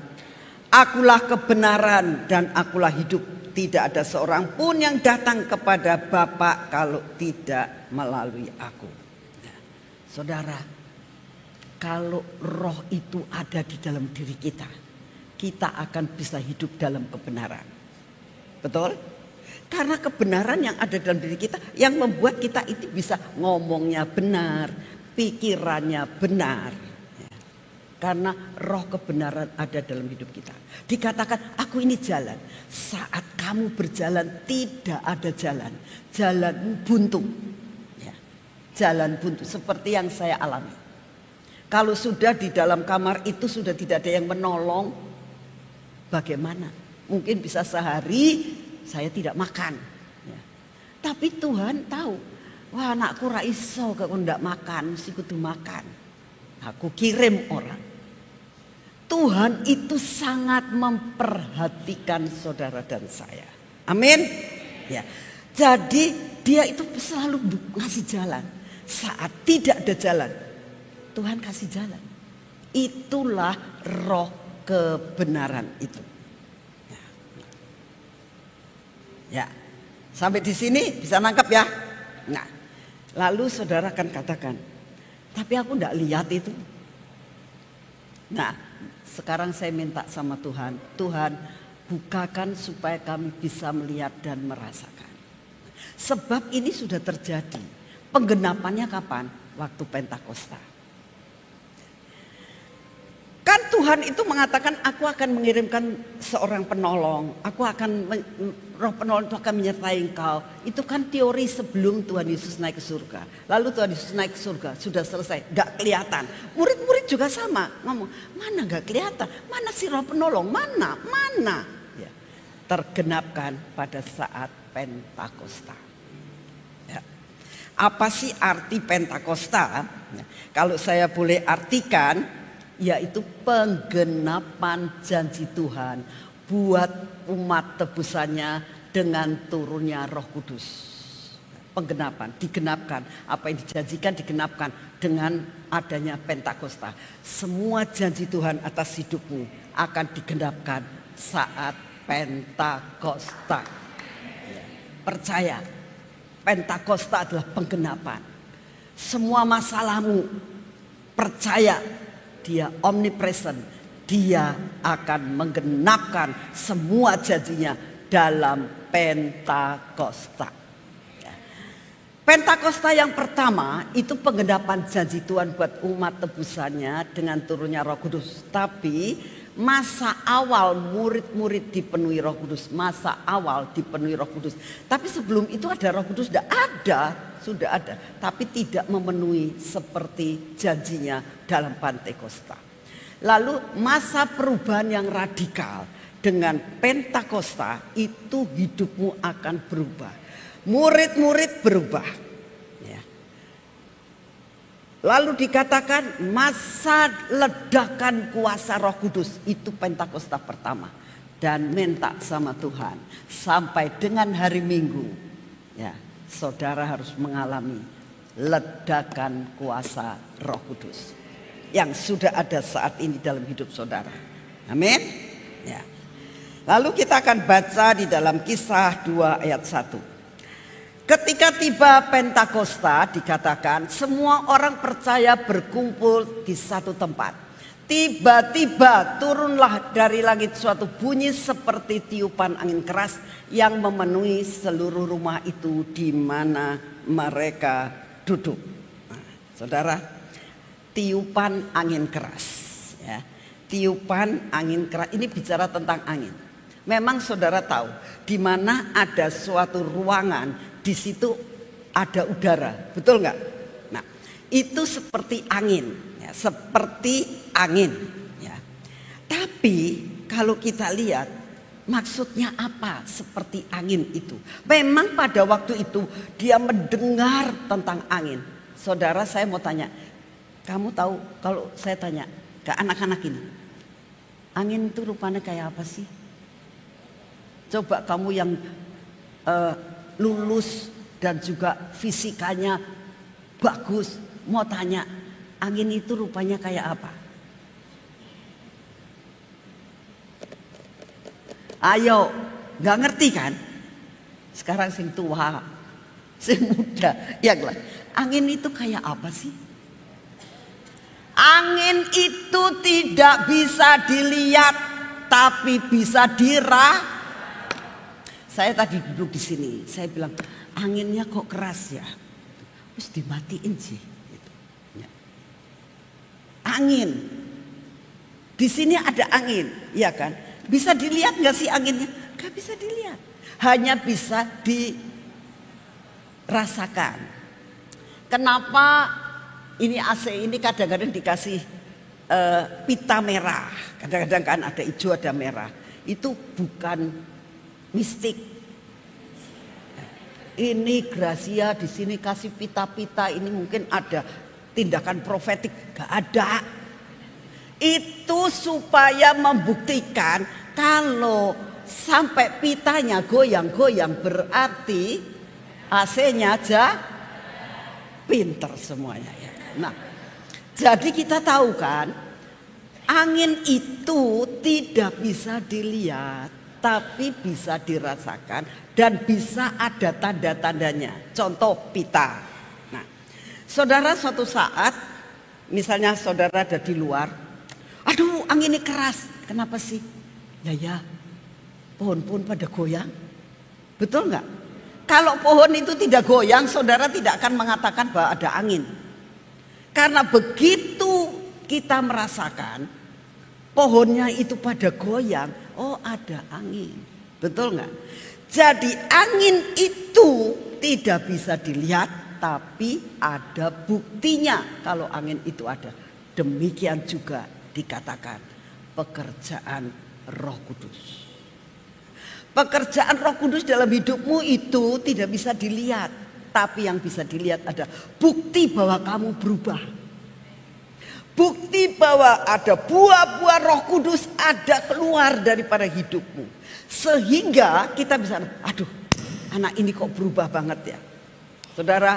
akulah kebenaran dan akulah hidup. Tidak ada seorang pun yang datang kepada Bapa kalau tidak melalui aku. Nah, saudara, kalau roh itu ada di dalam diri kita, kita akan bisa hidup dalam kebenaran. Betul? Karena kebenaran yang ada dalam diri kita yang membuat kita itu bisa ngomongnya benar, pikirannya benar. Karena roh kebenaran ada dalam hidup kita. Dikatakan aku ini jalan. Saat kamu berjalan tidak ada jalan. Jalan buntu. Ya. Jalan buntu seperti yang saya alami. Kalau sudah di dalam kamar itu sudah tidak ada yang menolong, bagaimana? Mungkin bisa sehari saya tidak makan. Ya. Tapi Tuhan tahu, wah anakku ra iso kalau ndak makan, mesti kudu makan. Aku kirim orang. Tuhan itu sangat memperhatikan saudara dan saya. Amin. Ya. Jadi dia itu selalu ngasih jalan. Saat tidak ada jalan, Tuhan kasih jalan. Itulah roh kebenaran itu. Ya. Ya. Sampai di sini bisa nangkap ya. Nah, lalu saudara akan katakan, tapi aku enggak lihat itu. Nah, sekarang saya minta sama Tuhan, Tuhan bukakan supaya kami bisa melihat dan merasakan. Sebab ini sudah terjadi. Penggenapannya kapan? Waktu Pentakosta. Kan Tuhan itu mengatakan aku akan mengirimkan seorang penolong. Roh penolong itu akan menyertai engkau. Itu kan teori sebelum Tuhan Yesus naik ke surga. Lalu Tuhan Yesus naik ke surga, sudah selesai, gak kelihatan. Murid-murid juga sama, ngomong, mana gak kelihatan, mana si roh penolong, mana. Ya. Tergenapkan pada saat Pentakosta. Ya. Apa sih arti Pentakosta? Ya. Kalau saya boleh artikan, yaitu penggenapan janji Tuhan buat umat tebusannya dengan turunnya Roh Kudus. penggenapan, digenapkan. Apa yang dijanjikan digenapkan dengan adanya Pentakosta. Semua janji Tuhan atas hidupmu akan digenapkan saat Pentakosta. Percaya, Pentakosta adalah penggenapan. Semua masalahmu, percaya dia omnipresent. Dia akan menggenapkan semua janjinya dalam Pentakosta. Pentakosta yang pertama itu penggenapan janji Tuhan buat umat tebusannya dengan turunnya Roh Kudus. Tapi masa awal murid-murid dipenuhi Roh Kudus. Masa awal dipenuhi Roh Kudus. Tapi sebelum itu ada Roh Kudus, sudah ada. Tapi tidak memenuhi seperti janjinya dalam Pentakosta. Lalu masa perubahan yang radikal dengan Pentakosta itu hidupmu akan berubah. Murid-murid berubah. Ya. Lalu dikatakan masa ledakan kuasa Roh Kudus itu Pentakosta pertama. Dan minta sama Tuhan sampai dengan hari Minggu. Ya, saudara harus mengalami ledakan kuasa Roh Kudus yang sudah ada saat ini dalam hidup saudara. Amin. Ya. Lalu kita akan baca di dalam Kisah 2 ayat 1. Ketika tiba Pentakosta dikatakan semua orang percaya berkumpul di satu tempat. Tiba-tiba turunlah dari langit suatu bunyi seperti tiupan angin keras yang memenuhi seluruh rumah itu di mana mereka duduk. Nah, saudara, tiupan angin keras. Ya. Tiupan angin keras ini bicara tentang angin. Memang saudara tahu di mana ada suatu ruangan, di situ ada udara, betul nggak? Nah, itu seperti angin, ya, seperti angin. Ya. Tapi kalau kita lihat maksudnya apa seperti angin itu? Memang pada waktu itu dia mendengar tentang angin. Saudara, saya mau tanya, kamu tahu kalau saya tanya ke anak-anak ini, angin itu rupanya kayak apa sih? Coba kamu yang lulus dan juga fisikanya bagus, mau tanya angin itu rupanya kayak apa? Ayo, nggak ngerti kan? Sekarang sing tua, sing muda, ya lah. Angin itu kayak apa sih? Angin itu tidak bisa dilihat, tapi bisa Saya tadi duduk di sini, saya bilang anginnya kok keras ya, terus dimatiin sih. Gitu. Ya. Angin, di sini ada angin, ya kan? Bisa dilihat nggak sih anginnya? Gak bisa dilihat, hanya bisa dirasakan. Kenapa ini AC ini kadang-kadang dikasih pita merah, kadang-kadang kan ada hijau ada merah, itu bukan mistik. Ini Gracia di sini kasih pita-pita, ini mungkin ada tindakan profetik, gak ada. Itu supaya membuktikan kalau sampai pitanya goyang-goyang berarti AC-nya aja pinter semuanya ya. Nah, jadi kita tahu kan angin itu tidak bisa dilihat, tapi bisa dirasakan dan bisa ada tanda-tandanya. Contoh pita. Nah, saudara suatu saat, misalnya saudara ada di luar, aduh angin ini keras, kenapa sih? Ya, pohon-pohon pada goyang, betul nggak? Kalau pohon itu tidak goyang, saudara tidak akan mengatakan bahwa ada angin. Karena begitu kita merasakan pohonnya itu pada goyang, oh ada angin, betul nggak? Jadi angin itu tidak bisa dilihat, tapi ada buktinya kalau angin itu ada. Demikian juga dikatakan pekerjaan Roh Kudus. Pekerjaan Roh Kudus dalam hidupmu itu tidak bisa dilihat, tapi yang bisa dilihat ada bukti bahwa kamu berubah. Bukti bahwa ada buah-buah Roh Kudus ada keluar daripada hidupmu. Sehingga kita bisa, aduh anak ini kok berubah banget ya. Saudara,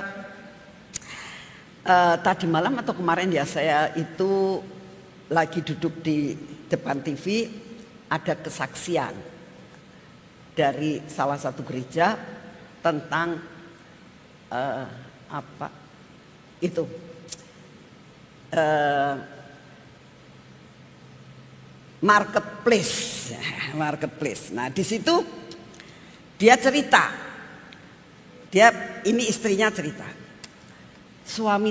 tadi malam atau kemarin ya, saya itu lagi duduk di depan TV, ada kesaksian dari salah satu gereja tentang marketplace. Nah, di situ dia cerita, ini istrinya cerita, suami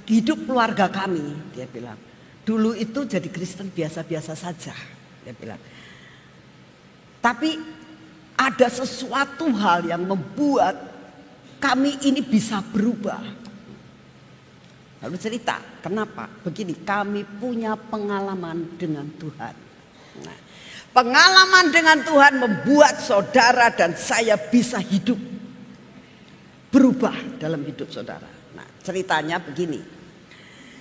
hidup keluarga kami, dia bilang, dulu itu jadi Kristen biasa-biasa saja, dia bilang. Tapi ada sesuatu hal yang membuat kami ini bisa berubah. Lalu cerita, kenapa? Begini, kami punya pengalaman dengan Tuhan. Nah, pengalaman dengan Tuhan membuat saudara dan saya bisa hidup, berubah dalam hidup saudara. Nah, ceritanya begini,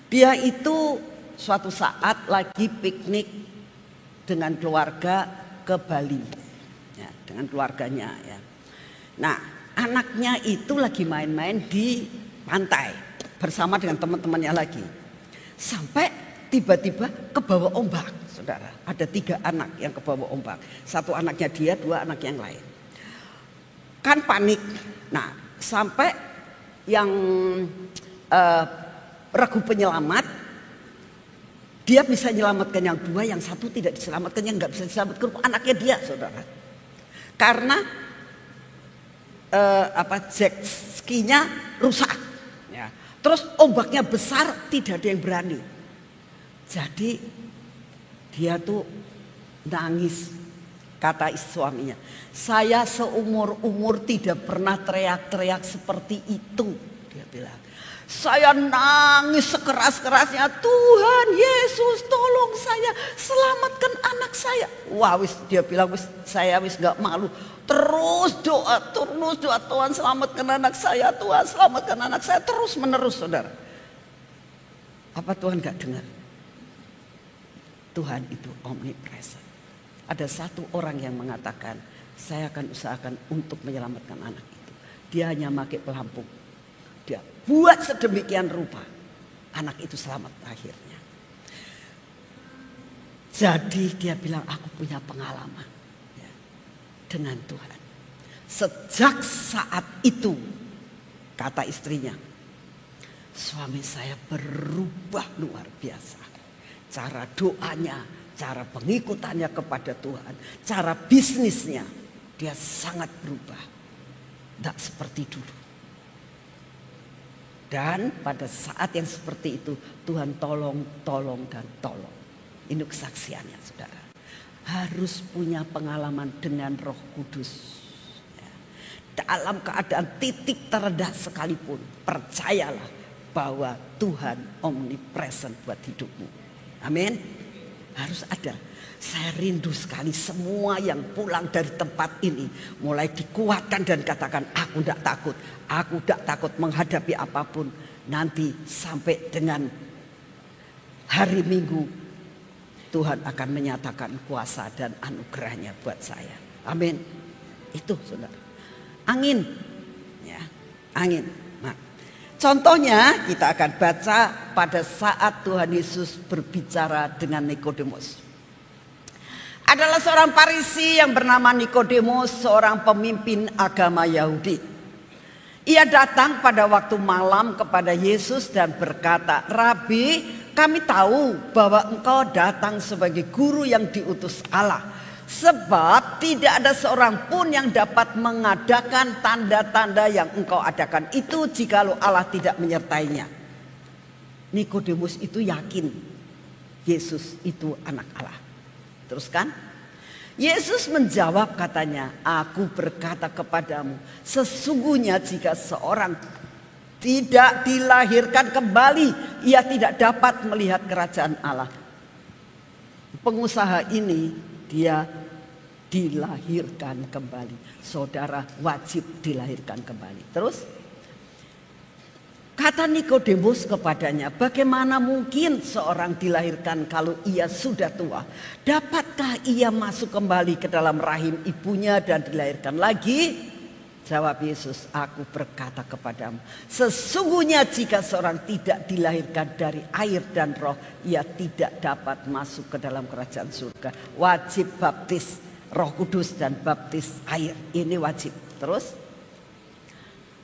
dia itu suatu saat lagi piknik dengan keluarga ke Bali, ya, dengan keluarganya. Ya. Nah, anaknya itu lagi main-main di pantai bersama dengan teman-temannya lagi. Sampai tiba-tiba ke bawah ombak, saudara. Ada 3 anak yang ke bawah ombak. 1 anaknya dia, 2 anak yang lain. Kan panik. Nah, sampai yang regu penyelamat, dia bisa menyelamatkan yang 2, yang 1 tidak diselamatkan, yang nggak bisa diselamatkan anaknya dia, saudara. Karena jet skinya rusak. Terus ombaknya besar, tidak ada yang berani. Jadi dia tuh nangis, kata suaminya, saya seumur-umur tidak pernah teriak-teriak seperti itu, dia bilang. Saya nangis sekeras-kerasnya, Tuhan Yesus tolong saya, selamatkan anak saya. Wah, dia bilang, saya gak malu. Terus doa, Tuhan selamatkan anak saya, Tuhan selamatkan anak saya, terus menerus, saudara. Apa Tuhan gak dengar? Tuhan itu omnipresent. Ada 1 orang yang mengatakan, saya akan usahakan untuk menyelamatkan anak itu. Dia hanya pakai pelampung. Dia buat sedemikian rupa, anak itu selamat akhirnya. Jadi dia bilang, aku punya pengalaman dengan Tuhan. Sejak saat itu, kata istrinya, suami saya berubah luar biasa. Cara doanya, cara pengikutannya kepada Tuhan, cara bisnisnya, dia sangat berubah. Tidak seperti dulu. Dan pada saat yang seperti itu, Tuhan tolong dan tolong. Ini kesaksiannya, saudara. Harus punya pengalaman dengan Roh Kudus. Ya. Dalam keadaan titik terendah sekalipun, percayalah bahwa Tuhan omnipresent buat hidupmu. Amin. Harus ada. Saya rindu sekali semua yang pulang dari tempat ini mulai dikuatkan dan katakan, aku tidak takut. Aku tidak takut menghadapi apapun. Nanti sampai dengan hari Minggu, Tuhan akan menyatakan kuasa dan anugerahnya buat saya. Amin. Itu, saudara. Angin. Ya, angin. Nah, contohnya kita akan baca pada saat Tuhan Yesus berbicara dengan Nikodemus. Adalah seorang Farisi yang bernama Nikodemus, seorang pemimpin agama Yahudi. Ia datang pada waktu malam kepada Yesus dan berkata, Rabi, kami tahu bahwa engkau datang sebagai guru yang diutus Allah. Sebab tidak ada seorang pun yang dapat mengadakan tanda-tanda yang engkau adakan itu jikalau Allah tidak menyertainya. Nikodemus itu yakin Yesus itu anak Allah. Teruskan. Yesus menjawab katanya, aku berkata kepadamu, sesungguhnya jika seorang tidak dilahirkan kembali, ia tidak dapat melihat kerajaan Allah. Pengusaha ini dia dilahirkan kembali. Saudara wajib dilahirkan kembali. Terus kata Nikodemus kepadanya, bagaimana mungkin seorang dilahirkan kalau ia sudah tua? Dapatkah ia masuk kembali ke dalam rahim ibunya dan dilahirkan lagi? Jawab Yesus, aku berkata kepadamu, sesungguhnya jika seorang tidak dilahirkan dari air dan roh, ia tidak dapat masuk ke dalam kerajaan surga. Wajib baptis Roh Kudus dan baptis air, ini wajib. Terus,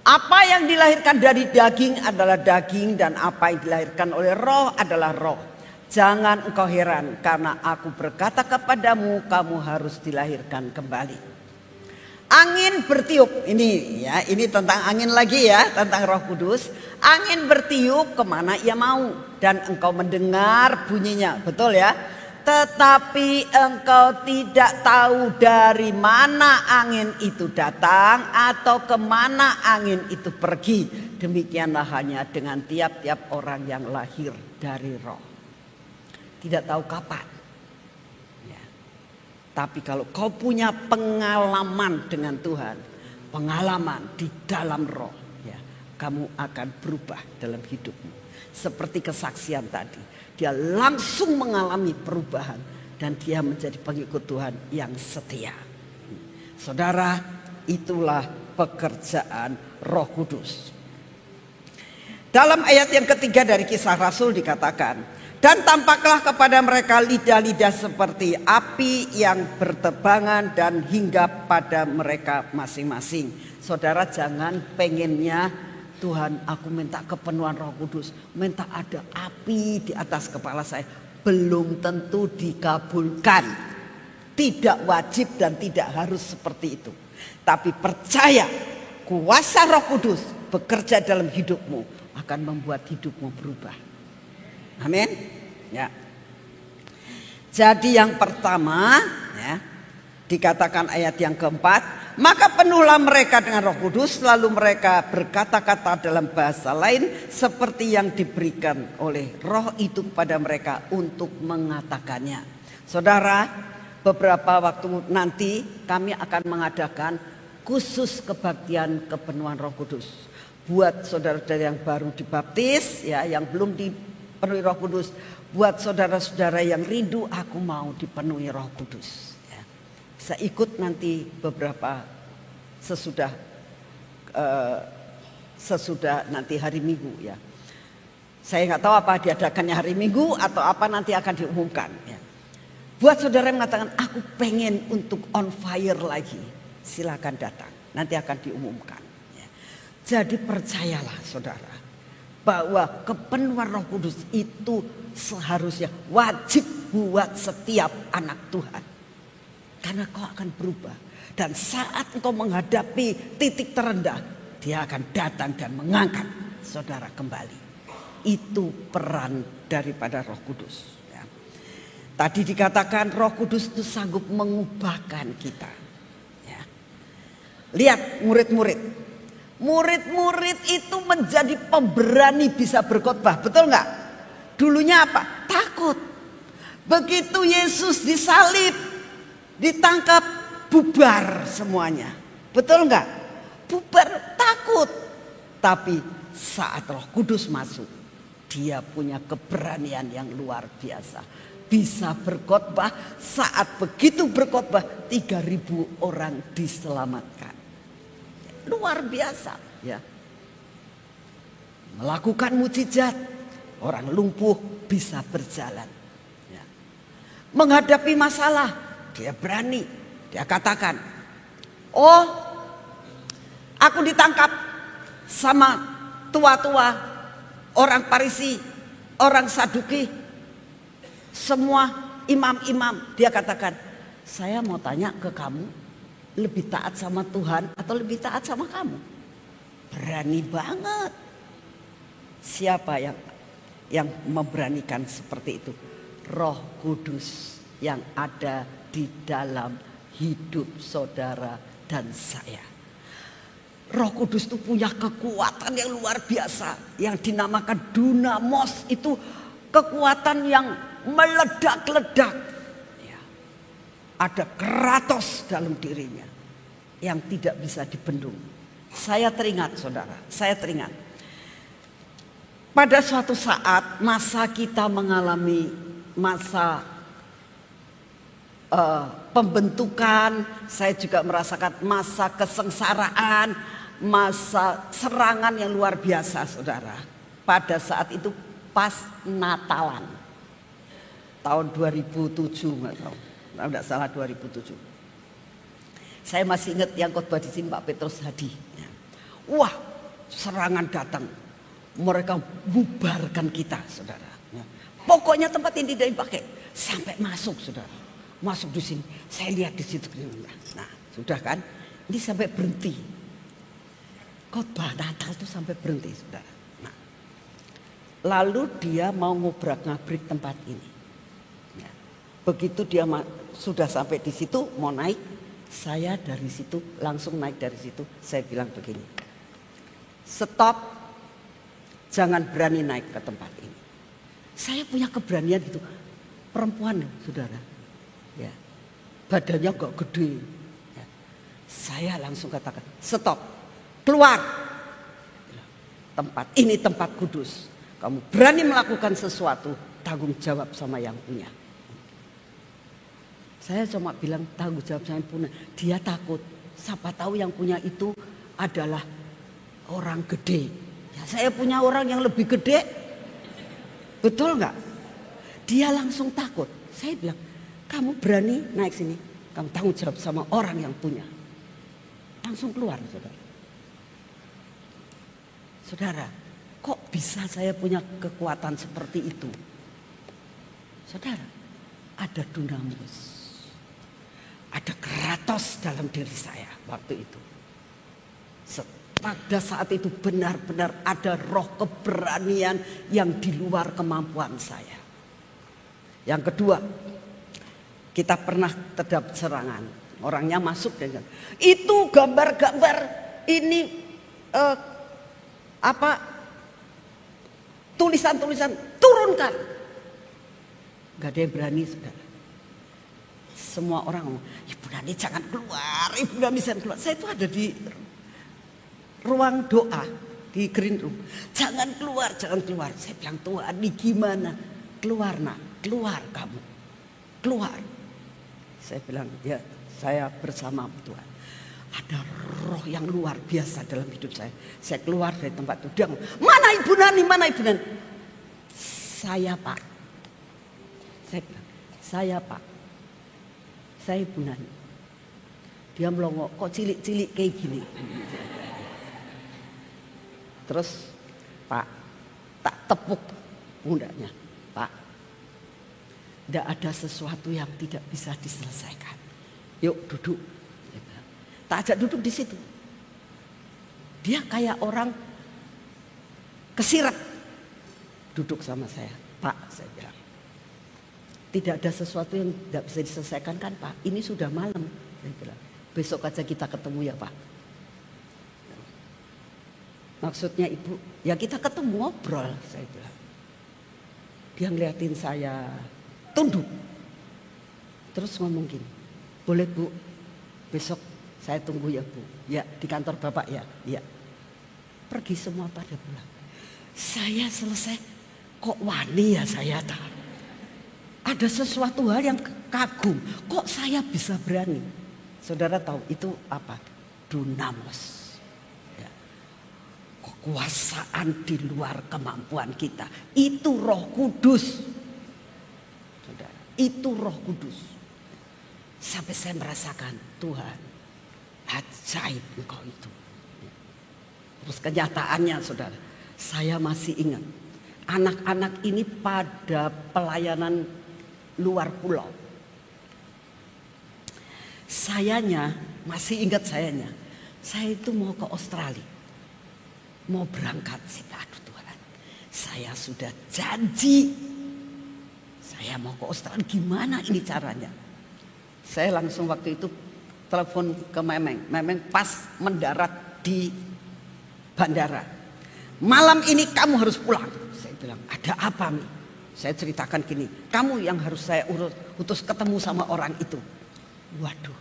apa yang dilahirkan dari daging adalah daging, dan apa yang dilahirkan oleh roh adalah roh. Jangan engkau heran, karena aku berkata kepadamu, kamu harus dilahirkan kembali. Angin bertiup, ini tentang angin lagi ya, tentang Roh Kudus. Angin bertiup kemana ia mau, dan engkau mendengar bunyinya, betul ya. Tetapi engkau tidak tahu dari mana angin itu datang atau kemana angin itu pergi. Demikianlah hanya dengan tiap-tiap orang yang lahir dari roh. Tidak tahu kapan. Ya. Tapi kalau kau punya pengalaman dengan Tuhan, pengalaman di dalam roh, ya, kamu akan berubah dalam hidupmu. Seperti kesaksian tadi, dia langsung mengalami perubahan dan dia menjadi pengikut Tuhan yang setia. Saudara, itulah pekerjaan Roh Kudus. Dalam ayat yang ketiga dari Kisah Rasul dikatakan, dan tampaklah kepada mereka lidah-lidah seperti api yang bertebangan dan hinggap pada mereka masing-masing. Saudara, jangan pengennya, Tuhan aku minta kepenuhan Roh Kudus, minta ada api di atas kepala saya. Belum tentu dikabulkan. Tidak wajib dan tidak harus seperti itu. Tapi percaya, kuasa Roh Kudus bekerja dalam hidupmu akan membuat hidupmu berubah. Amin. Ya. Jadi yang pertama, ya, dikatakan ayat yang keempat, maka penuhlah mereka dengan Roh Kudus, lalu mereka berkata-kata dalam bahasa lain seperti yang diberikan oleh Roh itu kepada mereka untuk mengatakannya. Saudara, beberapa waktu nanti kami akan mengadakan khusus kebaktian kepenuhan Roh Kudus. Buat saudara-saudara yang baru dibaptis, ya, yang belum dipenuhi Roh Kudus, buat saudara-saudara yang rindu, aku mau dipenuhi Roh Kudus. Ya. Bisa ikut nanti beberapa sesudah nanti hari Minggu, ya. Saya nggak tahu apa diadakannya hari Minggu atau apa nanti akan diumumkan. Ya. Buat saudara yang mengatakan aku pengen untuk on fire lagi, silakan datang. Nanti akan diumumkan. Ya. Jadi percayalah saudara, bahwa kepenuhan Roh Kudus itu seharusnya wajib buat setiap anak Tuhan. Karena kau akan berubah. Dan saat engkau menghadapi titik terendah, dia akan datang dan mengangkat saudara kembali. Itu peran daripada Roh Kudus. Ya. Tadi dikatakan Roh Kudus itu sanggup mengubahkan kita. Ya. Lihat murid-murid. Murid-murid itu menjadi pemberani bisa berkhotbah, betul nggak? Dulunya apa? Takut. Begitu Yesus disalib, ditangkap, bubar semuanya, betul nggak? Bubar, takut. Tapi saat Roh Kudus masuk, dia punya keberanian yang luar biasa. Bisa berkhotbah, saat begitu berkhotbah 3.000 orang diselamatkan. Luar biasa, ya. Melakukan mukjizat, orang lumpuh bisa berjalan. Ya. Menghadapi masalah, dia berani, dia katakan, oh, aku ditangkap sama tua-tua, orang Farisi, orang Saduki, semua imam-imam. Dia katakan, saya mau tanya ke kamu, lebih taat sama Tuhan atau lebih taat sama kamu? Berani banget. Siapa yang memberanikan seperti itu? Roh Kudus yang ada di dalam hidup saudara dan saya. Roh Kudus itu punya kekuatan yang luar biasa, yang dinamakan dunamos. Itu kekuatan yang meledak-ledak. Ada kratos dalam dirinya yang tidak bisa dibendung. Saya teringat saudara, saya teringat. Pada suatu saat masa kita mengalami masa pembentukan, saya juga merasakan masa kesengsaraan, masa serangan yang luar biasa, saudara. Pada saat itu pas Natalan, tahun 2007, nggak tahu, tidak salah 2007. Saya masih ingat yang khotbah di sini Pak Petrus Hadi. Wah, serangan datang, mereka bubarkan kita, saudara. Pokoknya tempat ini tidak dipakai sampai masuk, saudara. Masuk di sini, saya lihat di situ. Nah, sudah kan? Ini sampai berhenti. Khotbah Natal itu sampai berhenti, saudara. Nah, lalu dia mau ngobrak-ngabrik tempat ini. Nah, begitu dia sudah sampai di situ, mau naik, saya dari situ langsung naik dari situ. Saya bilang begini, stop, jangan berani naik ke tempat ini. Saya punya keberanian itu, perempuan, saudara. Ya, badannya gak gede. Ya. Saya langsung katakan, stop, keluar. Tempat ini tempat kudus. Kamu berani melakukan sesuatu, tanggung jawab sama yang punya. Saya cuma bilang tanggung jawab sama yang punya. Dia takut. Siapa tahu yang punya itu adalah orang gede. Ya, saya punya orang yang lebih gede. Betul nggak? Dia langsung takut. Saya bilang, kamu berani naik sini, kamu tanggung jawab sama orang yang punya. Langsung keluar, saudara. Saudara, kok bisa saya punya kekuatan seperti itu? Saudara, ada dunamis. Ada keratos dalam diri saya waktu itu. Pada saat itu benar-benar ada roh keberanian yang di luar kemampuan saya. Yang kedua, kita pernah terdapat serangan. Orangnya masuk dengan itu gambar-gambar ini tulisan-tulisan turunkan. Gak ada yang berani, saudara. Semua orang ngomong, Ibu Nani jangan keluar, Ibu Nani jangan keluar. Saya itu ada di ruang doa di green room. Jangan keluar, jangan keluar. Saya bilang, Tuhan ini gimana? Keluar nak, keluar kamu. Keluar. Saya bilang, ya saya bersama Tuhan. Ada roh yang luar biasa dalam hidup saya. Saya keluar dari tempat itu. Dia ngomong, mana Ibu Nani, mana Ibu Nani? Saya Pak. Saya bilang, saya Pak. Saya Ibu Nani. Dia melongo, kok cilik-cilik kayak gini. Terus Pak, tak tepuk pundaknya. Pak, tidak ada sesuatu yang tidak bisa diselesaikan. Yuk duduk. Tak ajak duduk di situ. Dia kayak orang kesirat. Duduk sama saya. Pak, saya bilang. Tidak ada sesuatu yang tidak bisa diselesaikan kan Pak. Ini sudah malam. Saya bilang. Besok aja kita ketemu ya Pak. Maksudnya Ibu, ya kita ketemu ngobrol. Saya bilang. Dia ngeliatin saya. Tunduk. Terus ngomong gini. Boleh Bu, besok saya tunggu ya Bu. Ya di kantor Bapak ya. Ya. Pergi semua pada pulang. Saya selesai. Kok wani ya saya tahu. Ada sesuatu hal yang kagum. Kok saya bisa berani? Saudara tahu itu apa? Dunamos. Ya. Kekuasaan di luar kemampuan kita. Itu Roh Kudus. Saudara, itu Roh Kudus. Sampai saya merasakan Tuhan, ajaib Engkau itu. Terus kenyataannya saudara, saya masih ingat. Anak-anak ini pada pelayanan luar pulau. Sayanya, masih ingat sayanya. Saya itu mau ke Australia. Mau berangkat. Aduh Tuhan, saya sudah janji. Saya mau ke Australia, gimana ini caranya? Saya langsung waktu itu telepon ke Memeng. Memeng pas mendarat di bandara. Malam ini kamu harus pulang. Saya bilang, ada apa Mi? Saya ceritakan gini, kamu yang harus saya utus ketemu sama orang itu. Waduh,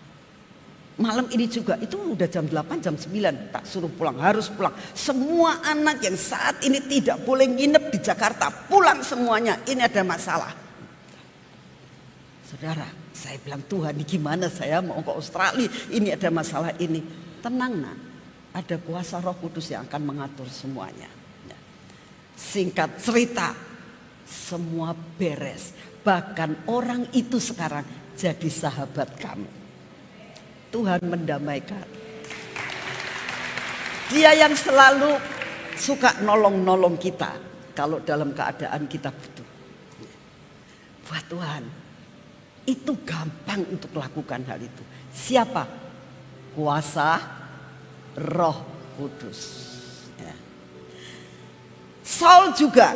malam ini juga, itu udah jam 8, jam 9, tak suruh pulang, harus pulang. Semua anak yang saat ini tidak boleh nginep di Jakarta, pulang semuanya, ini ada masalah. Saudara, saya bilang Tuhan gimana saya mau ke Australia, ini ada masalah ini. Tenang nak, ada kuasa Roh Kudus yang akan mengatur semuanya. Singkat cerita, semua beres. Bahkan orang itu sekarang jadi sahabat kamu. Tuhan mendamaikan. Dia yang selalu suka nolong-nolong kita kalau dalam keadaan kita butuh. Buat Tuhan, itu gampang untuk lakukan hal itu. Siapa? Kuasa Roh Kudus. Ya. Saul juga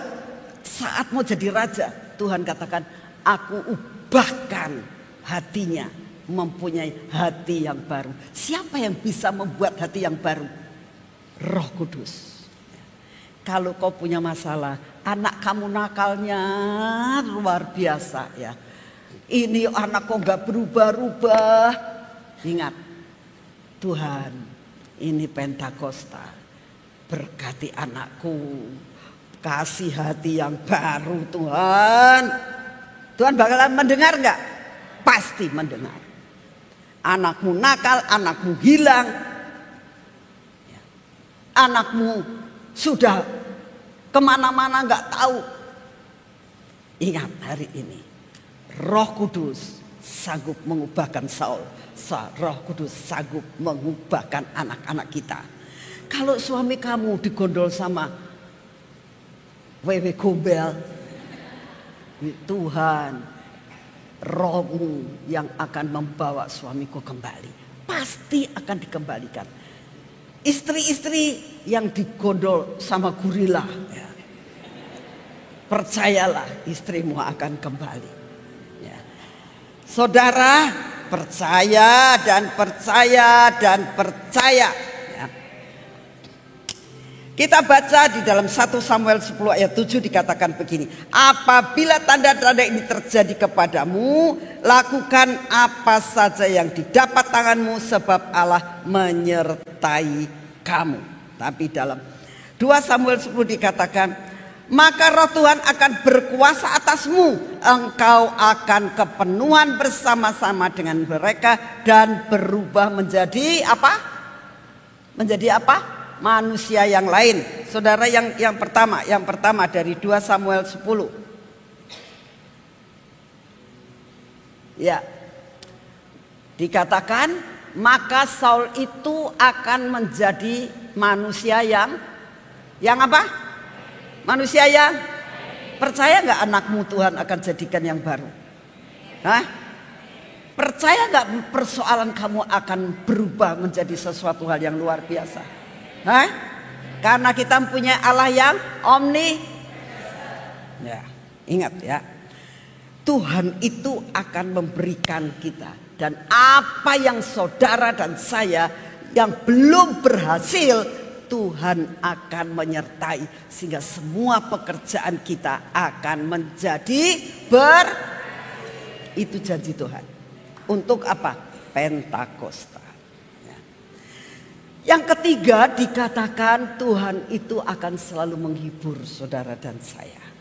saat mau jadi raja, Tuhan katakan, aku ubahkan hatinya, mempunyai hati yang baru. Siapa yang bisa membuat hati yang baru? Roh Kudus. Kalau kau punya masalah, anak kamu nakalnya luar biasa ya. Ini anak kok gak berubah-ubah. Ingat, Tuhan, ini Pentakosta. Berkati anakku, kasih hati yang baru Tuhan. Tuhan bakalan mendengar gak? Pasti mendengar. Anakmu nakal, anakmu hilang. Anakmu sudah kemana-mana gak tahu. Ingat hari ini, Roh Kudus sanggup mengubahkan Saul. Roh Kudus sanggup mengubahkan anak-anak kita. Kalau suami kamu digondol sama wewe gombel, Tuhan, Rohmu yang akan membawa suamiku kembali. Pasti akan dikembalikan. Istri-istri yang digondol sama gorila, ya, percayalah istrimu akan kembali. Ya. Saudara, percaya dan percaya dan percaya. Ya. Kita baca di dalam 1 Samuel 10 ayat 7 dikatakan begini. Apabila tanda-tanda ini terjadi kepadamu, lakukan apa saja yang didapat tanganmu sebab Allah menyertai kamu. Tapi dalam 2 Samuel 10 dikatakan, maka roh Tuhan akan berkuasa atasmu. Engkau akan kepenuhan bersama-sama dengan mereka dan berubah menjadi apa? Menjadi apa? Manusia yang lain. Saudara, yang pertama dari 2 Samuel 10. Ya. Dikatakan, maka Saul itu akan menjadi manusia yang apa? Manusia yang percaya nggak anakmu Tuhan akan jadikan yang baru? Hah? Percaya nggak persoalan kamu akan berubah menjadi sesuatu hal yang luar biasa? Hah? Karena kita mempunyai Allah yang ya, ingat ya. Tuhan itu akan memberikan kita. Dan apa yang saudara dan saya yang belum berhasil, Tuhan akan menyertai. Sehingga semua pekerjaan kita akan menjadi itu janji Tuhan. Untuk apa? Pentakosta. Yang ketiga dikatakan Tuhan itu akan selalu menghibur saudara dan saya.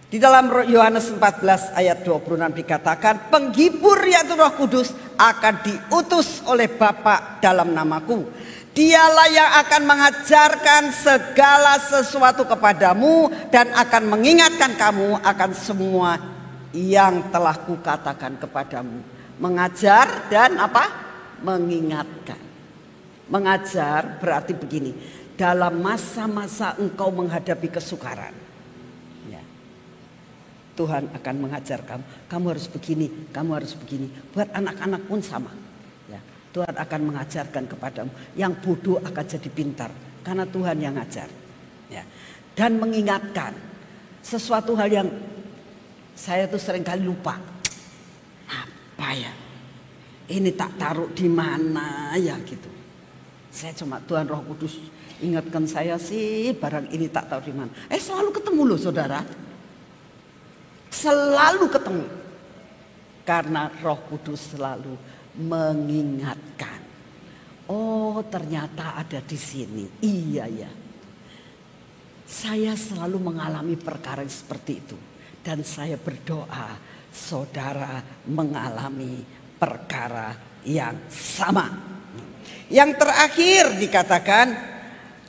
Di dalam Yohanes 14 ayat 26 dikatakan penghibur yaitu Roh Kudus akan diutus oleh Bapa dalam namaku. Dialah yang akan mengajarkan segala sesuatu kepadamu dan akan mengingatkan kamu akan semua yang telah kukatakan kepadamu. Mengajar dan apa? Mengingatkan. Mengajar berarti begini. Dalam masa-masa engkau menghadapi kesukaran, ya, Tuhan akan mengajar kamu. Kamu harus begini, kamu harus begini. Buat anak-anak pun sama. Ya, Tuhan akan mengajarkan kepadamu. Yang bodoh akan jadi pintar. Karena Tuhan yang ngajar. Ya. Dan mengingatkan. Sesuatu hal yang saya tuh seringkali lupa. Apa ya? Ini tak taruh di mana ya gitu. Saya cuma Tuhan Roh Kudus ingatkan saya sih barang ini tak taruh di mana. Selalu ketemu loh saudara. Selalu ketemu. Karena Roh Kudus selalu mengingatkan. Oh ternyata ada di sini. Iya ya. Saya selalu mengalami perkara seperti itu. Dan saya berdoa saudara mengalami perkara yang sama. Yang terakhir dikatakan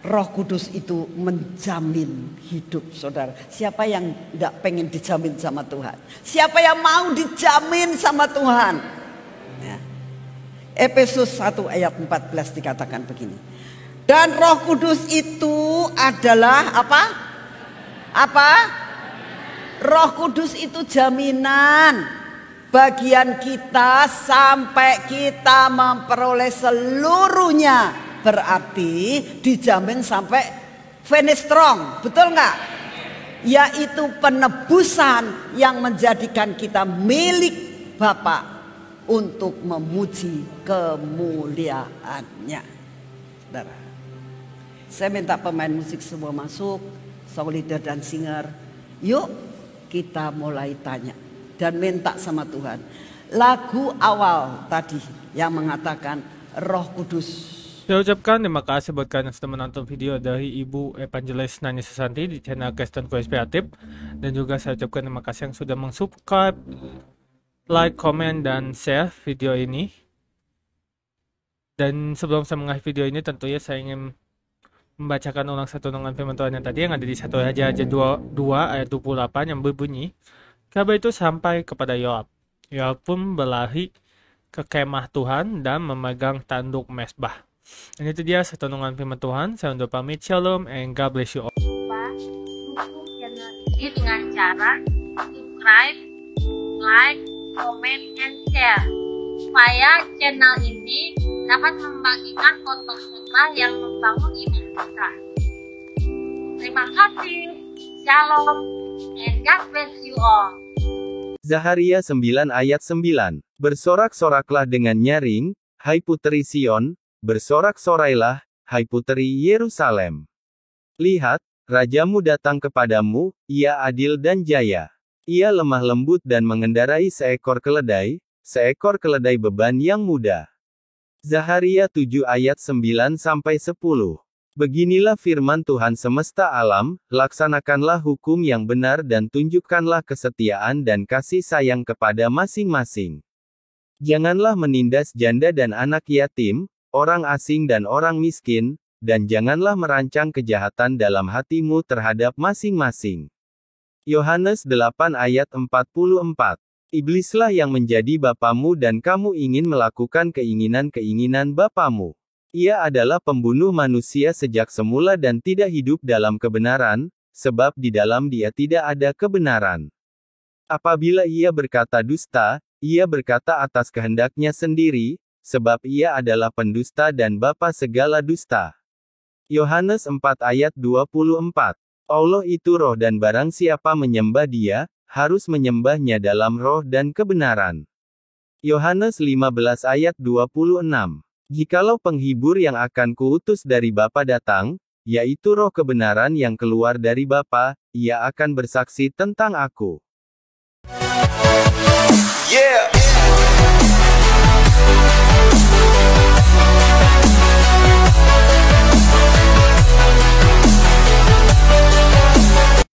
Roh Kudus itu menjamin hidup saudara. Siapa yang tidak pengen dijamin sama Tuhan? Siapa yang mau dijamin sama Tuhan? Ya. Efesus 1 ayat 14 dikatakan begini. Dan Roh Kudus itu adalah apa? Apa? Roh Kudus itu jaminan bagian kita sampai kita memperoleh seluruhnya. Berarti dijamin sampai finish strong. Betul nggak? Yaitu penebusan yang menjadikan kita milik Bapa untuk memuji kemuliaannya. Saudara, saya minta pemain musik semua masuk, song leader dan singer. Yuk kita mulai tanya dan minta sama Tuhan. Lagu awal tadi yang mengatakan Roh Kudus. Saya ucapkan terima kasih buat kalian yang sudah menonton video dari Ibu Evangelis Nani Susanti di channel Kristen Kreatif. Dan juga saya ucapkan terima kasih yang sudah subscribe, like, komen, dan share video ini. Dan sebelum saya mengakhiri video ini, tentunya saya ingin membacakan ulang satu renungan firman Tuhan yang tadi yang ada di 1 Raja 2 ayat 28 yang berbunyi, kabar itu sampai kepada Yoab. Yoab pun berlari ke kemah Tuhan dan memegang tanduk mesbah. Dan itu dia satu renungan firman Tuhan. Saya undur pamit. Shalom and God bless you all. Dukung channel ini dengan cara subscribe, like, comment, and share supaya channel ini dapat membagikan khotbah yang membangun iman kita. Terima kasih. Shalom and God bless you all. Zaharia 9 ayat 9. Bersorak-soraklah dengan nyaring, hai puteri Sion, bersorak-sorailah, hai puteri Yerusalem. Lihat, rajamu datang kepadamu, ia adil dan jaya. Ia lemah lembut dan mengendarai seekor keledai beban yang mudah. Zaharia 7 ayat 9-10. Beginilah firman Tuhan semesta alam, laksanakanlah hukum yang benar dan tunjukkanlah kesetiaan dan kasih sayang kepada masing-masing. Janganlah menindas janda dan anak yatim, orang asing dan orang miskin, dan janganlah merancang kejahatan dalam hatimu terhadap masing-masing. Yohanes 8 ayat 44. Iblislah yang menjadi bapamu dan kamu ingin melakukan keinginan-keinginan bapamu. Ia adalah pembunuh manusia sejak semula dan tidak hidup dalam kebenaran, sebab di dalam dia tidak ada kebenaran. Apabila ia berkata dusta, ia berkata atas kehendaknya sendiri, sebab ia adalah pendusta dan bapa segala dusta. Yohanes 4 ayat 24. Allah itu roh dan barang siapa menyembah dia, harus menyembahnya dalam roh dan kebenaran. Yohanes 15 ayat 26. Jikalau penghibur yang akan kuutus dari Bapa datang, yaitu roh kebenaran yang keluar dari Bapa, ia akan bersaksi tentang aku. Yeah.